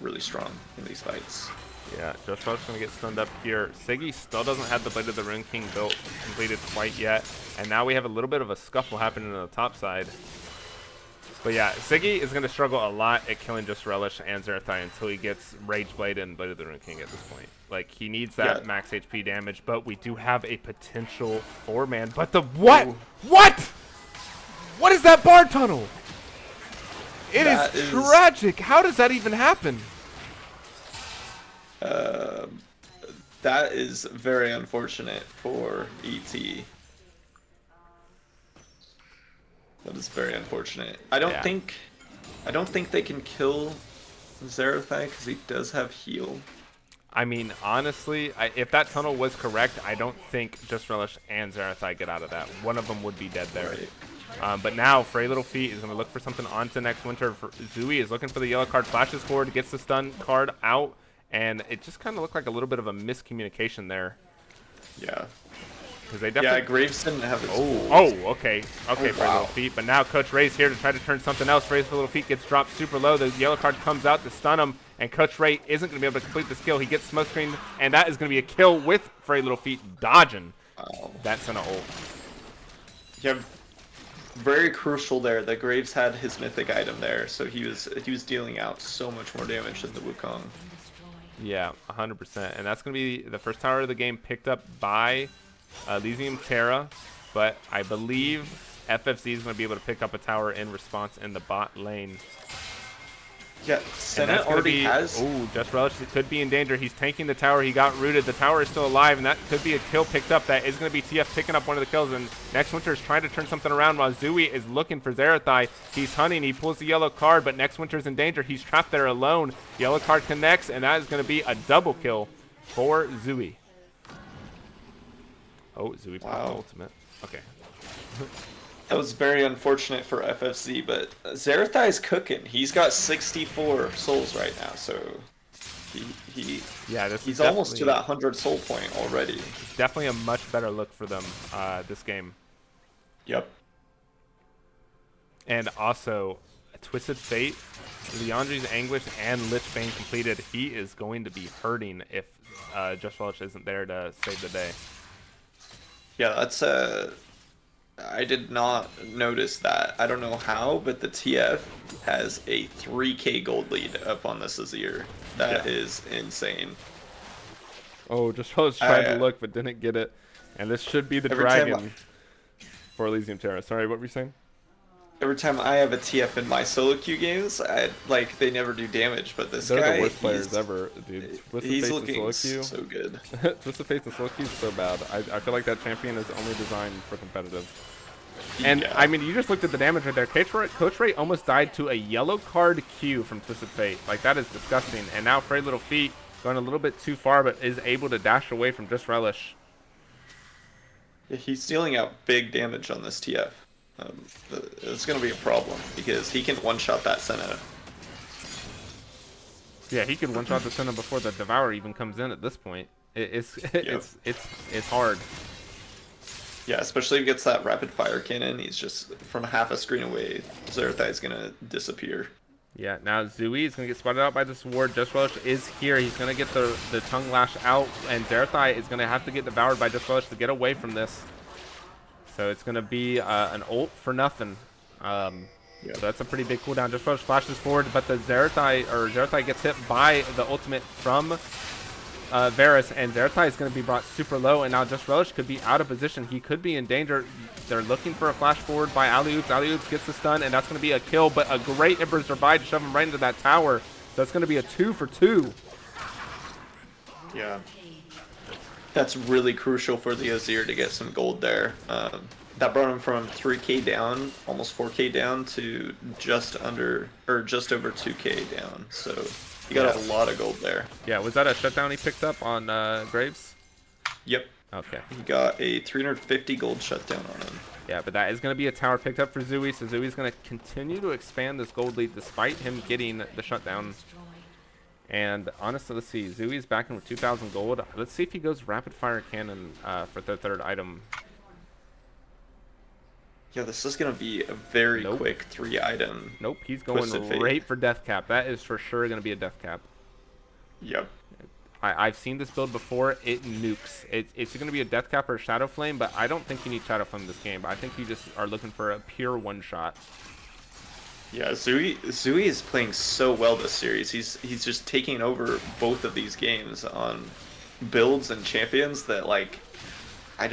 really strong in these fights. Yeah, Just Relish gonna get stunned up here. Siggy still doesn't have the Blade of the Rune King built completed quite yet, and now we have a little bit of a scuffle happening on the top side. But yeah, Siggy is gonna struggle a lot at killing Just Relish and Zerathai until he gets Rage Blade and Blade of the Rune King at this point. Like, he needs that max HP damage, but we do have a potential 4-man. But the what? Ooh. What? What is that bar tunnel? It is tragic. How does that even happen? That is very unfortunate for ET. That is very unfortunate. I don't think they can kill Zerathai because he does have heal. I mean, honestly, if that tunnel was correct, I don't think Just Relish and Zerathai get out of that. One of them would be dead there. Right. But now, Frey Little Feet is going to look for something onto Next Winter. Zooey is looking for the yellow card, flashes forward, gets the stun card out, and it just kind of looked like a little bit of a miscommunication there. Yeah. Because they definitely... Yeah, Graves didn't have his... Okay, Frey Little Feet. But now Coach Ray's here to try to turn something else. Frey Little Feet gets dropped super low. The yellow card comes out to stun him, and Coach Ray isn't going to be able to complete this kill. He gets smoke screened, and that is going to be a kill with Frey Little Feet dodging that Senna ult. Yeah, very crucial there that Graves had his mythic item there, so he was dealing out so much more damage than the Wukong. Yeah, 100%. And that's going to be the first tower of the game picked up by Elysium Terra, but I believe FFC is going to be able to pick up a tower in response in the bot lane. Yeah, And Senna that's going to already be, has. oh, Just Relish could be in danger. He's tanking the tower. He got rooted. The tower is still alive, and that could be a kill picked up. That is going to be TF picking up one of the kills, and Next Winter is trying to turn something around while Zooey is looking for Zerathai. He's hunting. He pulls the yellow card, but Next Winter's in danger. He's trapped there alone. Yellow card connects, and that is going to be a double kill for Zooey. Oh, Zooey popped the ultimate. Okay. That was very unfortunate for FFZ, but Zerathai's cooking. He's got 64 souls right now, so he's almost to that 100 soul point already. It's definitely a much better look for them this game. Yep. And also, Twisted Fate, Leandri's Anguish, and Lich Bane completed. He is going to be hurting if Just Relish isn't there to save the day. Yeah, that's I did not notice that. I don't know how, but the TF has a 3k gold lead up on this Azir. That is insane. Oh, Just Relish tried to look but didn't get it. And this should be the dragon for Elysium Terra. Sorry, what were you saying? Every time I have a TF in my solo queue games, they never do damage, but this guy... They're the worst players ever, dude. He's looking so good. Twisted Fate's and solo queue is so bad. I feel like that champion is only designed for competitive. And, I mean, you just looked at the damage right there. Coach Ray almost died to a yellow card Q from Twisted Fate. Like, that is disgusting. And now Frey Little Feet going a little bit too far, but is able to dash away from Just Relish. Yeah, he's dealing out big damage on this TF. It's going to be a problem because he can one-shot that Senna. Yeah, he could one-shot the Senna before the Devourer even comes in at this point. It's hard. Yeah, especially if he gets that rapid fire cannon. He's just from half a screen away. Zerathai is going to disappear. Yeah, now Zooey is going to get spotted out by this ward. Just Relish is here. He's going to get the tongue lash out, and Zerathai is going to have to get devoured by Just Relish to get away from this. So it's going to be an ult for nothing. So that's a pretty big cooldown. Just Relish flashes forward, but the Zerathai gets hit by the ultimate from Varus, and Zerathai is going to be brought super low, and now Just Relish could be out of position. He could be in danger. They're looking for a flash forward by Alioupes. Alioupes gets the stun, and that's going to be a kill, but a great Emperor's Revive to shove him right into that tower. So that's going to be a 2 for 2. Yeah. That's really crucial for the Azir to get some gold there. That brought him from 3k down, almost 4k down, to just over 2k down. So he got a lot of gold there. Yeah, was that a shutdown he picked up on Graves? Yep. Okay. He got a 350 gold shutdown on him. Yeah, but that is going to be a tower picked up for Zooey, so Zooey's going to continue to expand this gold lead despite him getting the shutdown. And honestly, let's see. Zooey's back in with 2,000 gold. Let's see if he goes rapid fire cannon for the third item. Yeah, this is going to be a very quick 3-item. Nope, he's going right for death cap. That is for sure going to be a death cap. Yep. I've seen this build before. It nukes. It's going to be a death cap or a shadow flame, but I don't think you need shadow flame this game. I think you just are looking for a pure one shot. Yeah, Zooey is playing so well this series. He's just taking over both of these games on builds and champions that I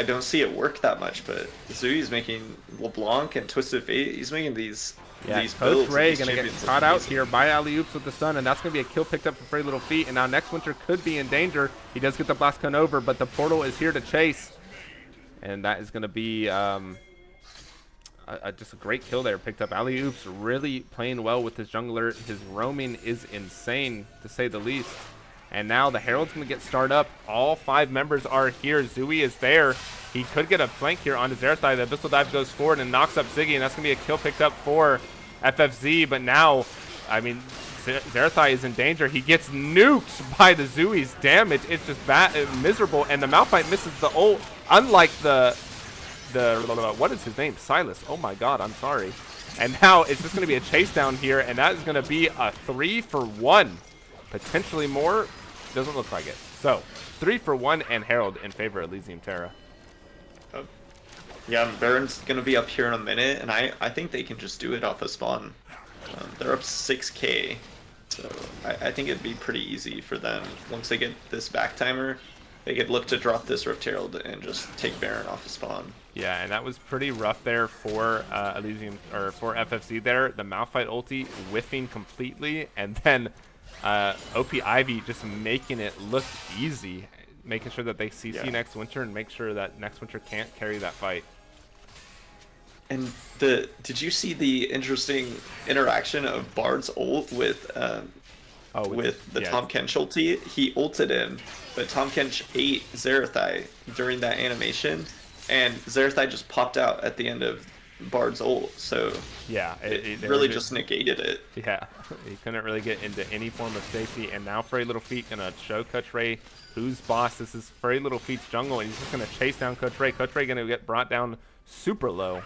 don't see it work that much. But Zooey's making LeBlanc and Twisted Fate. He's making these builds. Coach Ray gonna get caught out here by Alioupes with the stun, and that's gonna be a kill picked up for Frey Little Feet. And now Next Winter could be in danger. He does get the blast cone over, but the portal is here to chase, and that is gonna be just a great kill there. Picked up Alioupes, really playing well with his jungler. His roaming is insane, to say the least. And now the Herald's going to get started up. All 5 members are here. Zooey is there. He could get a flank here onto Zerathai. The Abyssal Dive goes forward and knocks up Ziggy, and that's going to be a kill picked up for FFZ. But now, I mean, Zerathai is in danger. He gets nuked by the Zooey's damage. It's just miserable, and the Malphite misses the ult. Unlike the what is his name? Silas. Oh my god, I'm sorry. And now it's just going to be a chase down here, and that is going to be a 3 for 1. Potentially more. Doesn't look like it. So 3 for 1 and Herald in favor of Elysium Terra. Yeah, Baron's going to be up here in a minute, and I think they can just do it off of spawn. They're up 6k, so I think it'd be pretty easy for them once they get this back timer. they could look to drop this Rift Herald and just take Baron off the spawn. Yeah, and that was pretty rough there for Elysium, or for FFC there. The Malphite ulti whiffing completely, and then OP Ivy just making it look easy, making sure that they CC next winter and make sure that next winter can't carry that fight. And did you see the interesting interaction of Bard's ult with the Tom Kench ulti? He ulted him, but Tom Kench ate Zerathai during that animation, and Zerathai just popped out at the end of Bard's ult. So yeah, it really just negated it. Yeah, he couldn't really get into any form of safety. And now Furry Little Feet gonna show Coach Ray who's boss. This is Furry Little Feet's jungle, and he's just gonna chase down Coach Ray. Coach Ray gonna get brought down super low.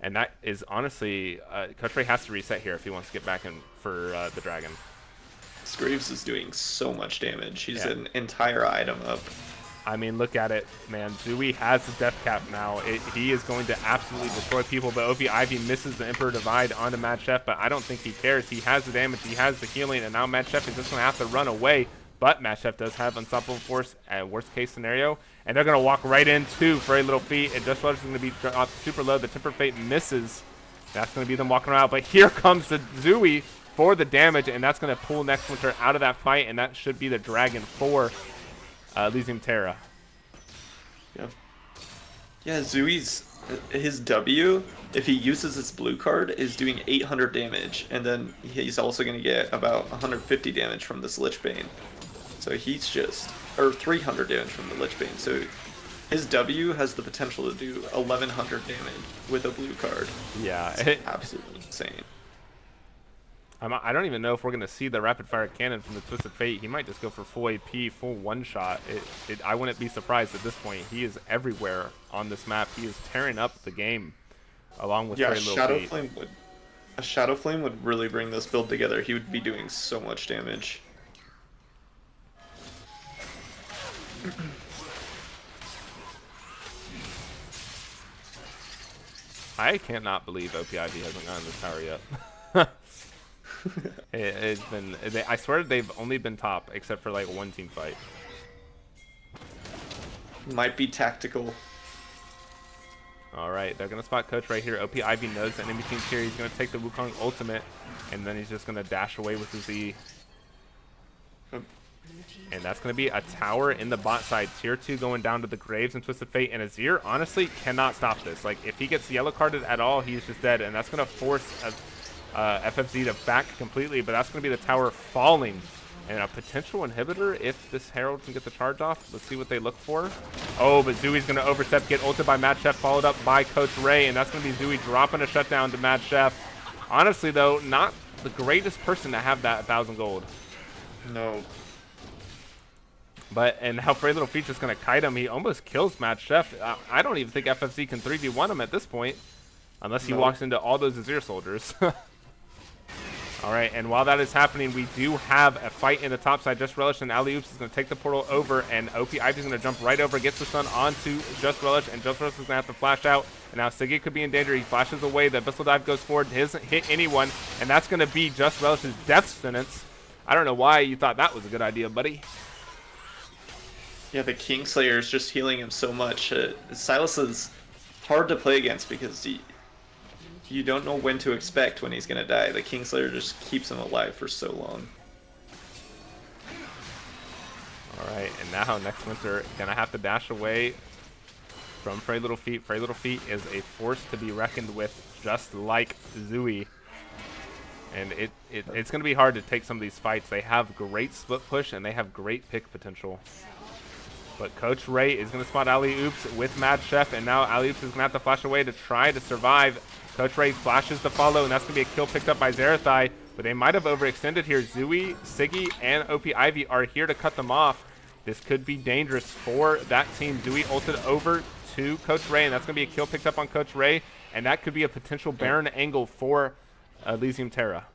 And that is honestly, Coach Ray has to reset here if he wants to get back in for the dragon. Greaves is doing so much damage. He's an entire item up. I mean, look at it, man. Zui has the death cap now. He is going to absolutely destroy people, but OP Ivy misses the Emperor Divide onto Mad Chef, but I don't think he cares. He has the damage, he has the healing, and now Mad Chef is just going to have to run away. But Mad Chef does have Unstoppable Force at worst case scenario, and they're going to walk right into Furry Little Feet, and Just Rush is going to be dropped super low. The Temper Fate misses. That's going to be them walking around, but here comes the Zui for the damage, and that's going to pull Next Winter out of that fight, and that should be the dragon for Elysium Terra. Yeah, Zui's his W, if he uses his blue card, is doing 800 damage, and then he's also going to get about 150 damage from this Lich Bane. So he's just, or 300 damage from the Lich Bane. So his W has the potential to do 1100 damage with a blue card. Yeah, it's absolutely insane. I don't even know if we're going to see the rapid fire cannon from the Twisted Fate. He might just go for full AP, full one-shot. I wouldn't be surprised at this point. He is everywhere on this map. He is tearing up the game along with very little Shadow feet. Flame would, a Shadow Flame would really bring this build together. He would be doing so much damage. I cannot believe OPIV hasn't gotten this tower yet. It's been, I swear they've only been top except for like one team fight. Might be tactical. All right, they're gonna spot Coach right here. OP Ivy knows that in between here he's gonna take the Wukong ultimate, and then he's just gonna dash away with his E. And that's gonna be a tower in the bot side. Tier 2 going down to the Graves and Twisted Fate, and Azir honestly cannot stop this. Like if he gets yellow carded at all, he's just dead, and that's gonna force FFZ to back completely. But that's gonna be the tower falling. And a potential inhibitor if this Herald can get the charge off. Let's see what they look for. Oh, but Zui's going to overstep, get ulted by Mad Chef, followed up by Coach Ray, and that's going to be Zui dropping a shutdown to Mad Chef. Honestly, though, not the greatest person to have that 1,000 gold. No. But, and how Furry Little Feet's just going to kite him. He almost kills Mad Chef. I don't even think FFC can 3v1 him at this point, unless he walks into all those Azir soldiers. All right, and while that is happening, we do have a fight in the top side. Just Relish and Alley Oops is going to take the portal over, and OP Ivy is going to jump right over, gets the stun onto Just Relish, and Just Relish is going to have to flash out. And now Siggy could be in danger. He flashes away. The Abyssal Dive goes forward. He doesn't hit anyone, and that's going to be Just Relish's death sentence. I don't know why you thought that was a good idea, buddy. Yeah, the Kingslayer is just healing him so much. Silas is hard to play against because you don't know when to expect when he's going to die. The Kingslayer just keeps him alive for so long. All right, and now next winter, going to have to dash away from Furry Little Feet. Furry Little Feet is a force to be reckoned with, just like Zui. And it's going to be hard to take some of these fights. They have great split push, and they have great pick potential. But Coach Ray is going to spot Alley Oops with Mad Chef, and now Alley Oops is going to have to flash away to try to survive. Coach Ray flashes the follow, and that's going to be a kill picked up by Zerathai. But they might have overextended here. Zui, Siggy, and OP Ivy are here to cut them off. This could be dangerous for that team. Zui ulted over to Coach Ray, and that's going to be a kill picked up on Coach Ray. And that could be a potential Baron angle for Elysium Terra.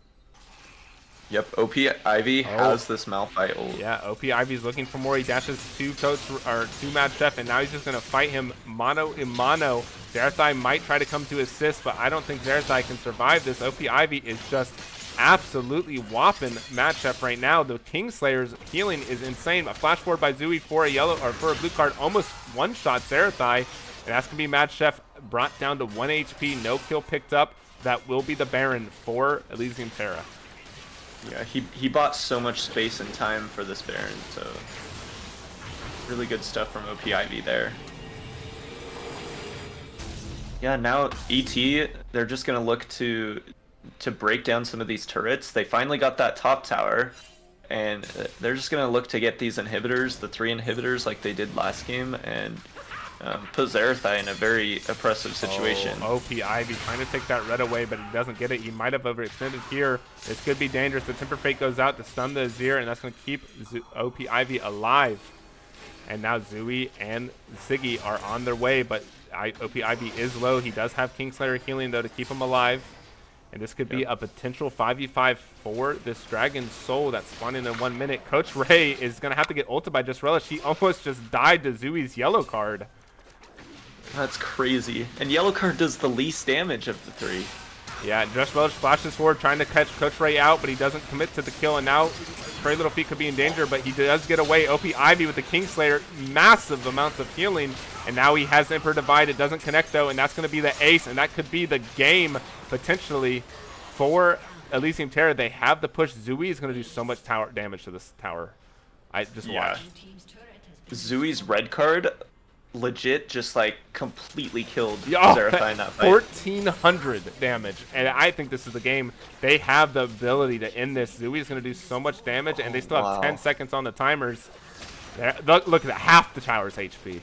Yep, OP Ivy has this Malphite ult. Yeah, OP Ivy's looking for more. He dashes to Mad Chef, and now he's just going to fight him mano a mano. Zerathai might try to come to assist, but I don't think Zerathai can survive this. OP Ivy is just absolutely whopping Mad Chef right now. The Kingslayer's healing is insane. A flash forward by Zooey for a blue card, almost one-shot Zerathai. And that's going to be Mad Chef brought down to 1 HP, no kill picked up. That will be the Baron for Elysium Terra. Yeah, he bought so much space and time for this Baron, so really good stuff from OP Ivy there. Yeah, now ET, they're just gonna look to break down some of these turrets. They finally got that top tower, and they're just gonna look to get these inhibitors, the 3 inhibitors like they did last game, and put Zerathai in a very oppressive situation. Oh, OP Ivy trying to take that red away, but he doesn't get it. He might have overextended here. This could be dangerous. The Temper Fate goes out to stun the Azir, and that's going to keep OP Ivy alive. And now Zooey and Siggy are on their way, but OP Ivy is low. He does have Kingslayer healing, though, to keep him alive. And this could be a potential 5v5 for this Dragon Soul that's spawning in 1 minute. Coach Ray is going to have to get ulted by Just Relish. He almost just died to Zooey's yellow card. That's crazy. And yellow card does the least damage of the 3. Yeah, Just Relish splashes forward, trying to catch Coach Ray out, but he doesn't commit to the kill. And now Trey Little Feet could be in danger, but he does get away. OP Ivy with the Kingslayer, massive amounts of healing. And now he has Emperor Divide. It doesn't connect, though, and that's going to be the ace. And that could be the game, potentially, for Elysium Terra. They have the push. Zooey is going to do so much tower damage to this tower. I just watch. Zooey's red card legit just like completely killed Zerathai in that fight. 1,400 damage, and I think this is the game. They have the ability to end this. Zooey is going to do so much damage, and they still have 10 seconds on the timers. Look at that, half the tower's HP.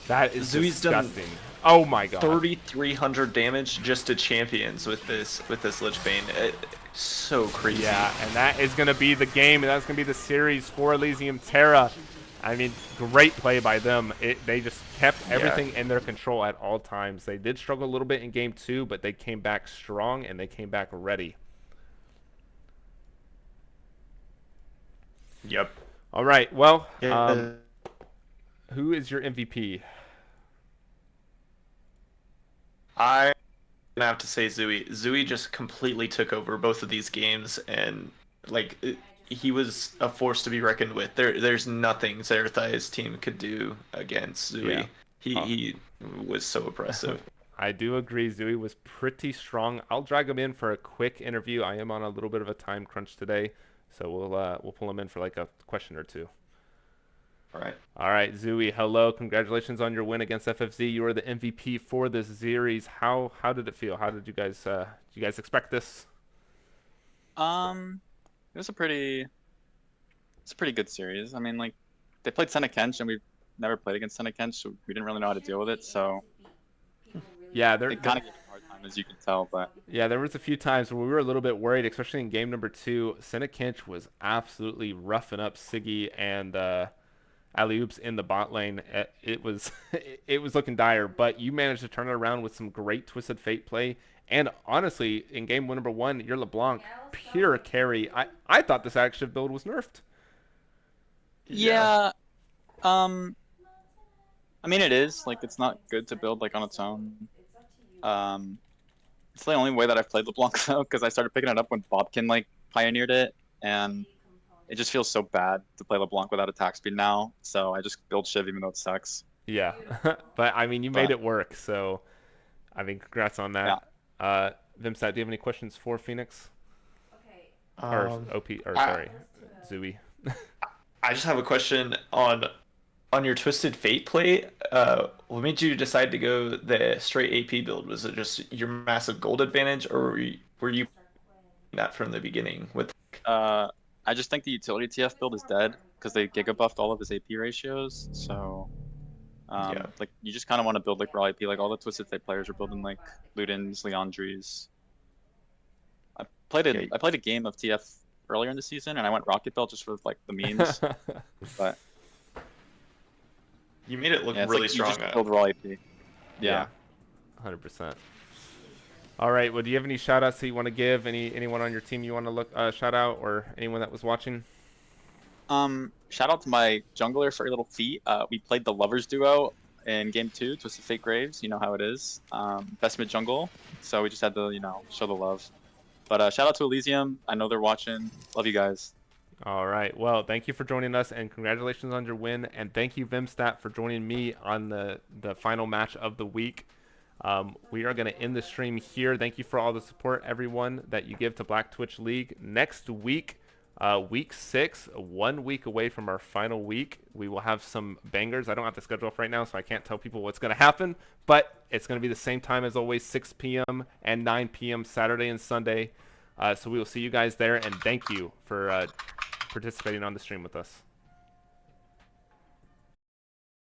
That is Zooey's disgusting. Oh my god. 3,300 damage just to champions with this Lich Bane. So crazy. Yeah, and that is going to be the game, and that's going to be the series for Elysium Terra. I mean, great play by them. They just kept everything in their control at all times. They did struggle a little bit in game 2, but they came back strong and they came back ready. Yep. All right. Well, who is your MVP? I'm gonna have to say Zooey. Zooey just completely took over both of these games, and like he was a force to be reckoned with. There's nothing Zerathai's team could do against Zooey. Yeah. He was so oppressive. I do agree. Zooey was pretty strong. I'll drag him in for a quick interview. I am on a little bit of a time crunch today, so we'll pull him in for like a question or two. All right, Zooey, hello. Congratulations on your win against FFZ. You are the MVP for this series. How did it feel? How did you guys expect this? It was a pretty good series. I mean, like, they played Senna Kench, and we've never played against Senna Kench, so we didn't really know how to deal with it. So yeah, they kind of gave a hard time, as you can tell. But yeah, there was a few times where we were a little bit worried, especially in game number 2. Senna Kench was absolutely roughing up Siggy and Alley-oops in the bot lane. It was looking dire, but you managed to turn it around with some great Twisted Fate play. And honestly, in game number 1, your LeBlanc, pure carry. I thought this active build was nerfed. Yeah. I mean, it is. Like, it's not good to build, like, on its own. It's the only way that I've played LeBlanc, though, because I started picking it up when Bobkin, like, pioneered it. And it just feels so bad to play LeBlanc without attack speed now. So I just build Shiv even though it sucks. Yeah. But, I mean, you made it work. So, I mean, congrats on that. Yeah. Vimsat, do you have any questions for Phoenix? Or OP, or sorry, Zooey. I just have a question on your Twisted Fate play. What made you decide to go the straight AP build? Was it just your massive gold advantage, or were you that from the beginning? With I just think the utility TF build is dead because they giga buffed all of his AP ratios. So like, you just kind of want to build like raw AP. Like, all the Twisted Fate players are building like Ludens, Leandries. I played a game of TF earlier in the season, and I went Rocket Belt just for like the memes. But you made it look really like strong. You just build raw AP. Yeah. 100%. All right. Well, do you have any shout outs that you want to give? Anyone on your team you want to shout out, or anyone that was watching? Shout out to my jungler for Little Feet. We played the Lovers duo in game 2, Twisted Fate Graves. You know how it is. Best mid jungle. So we just had to, show the love. But shout out to Elysium. I know they're watching. Love you guys. All right. Well, thank you for joining us, and congratulations on your win. And thank you, Vimstat, for joining me on the final match of the week. We are going to end the stream here. Thank you for all the support, everyone, that you give to Black Twitch League. Next week, week 6, 1 week away from our final week, we will have some bangers. I don't have the schedule up right now, so I can't tell people what's going to happen, but it's going to be the same time as always, 6 p.m. and 9 p.m. Saturday and Sunday. So we will see you guys there, and thank you for participating on the stream with us.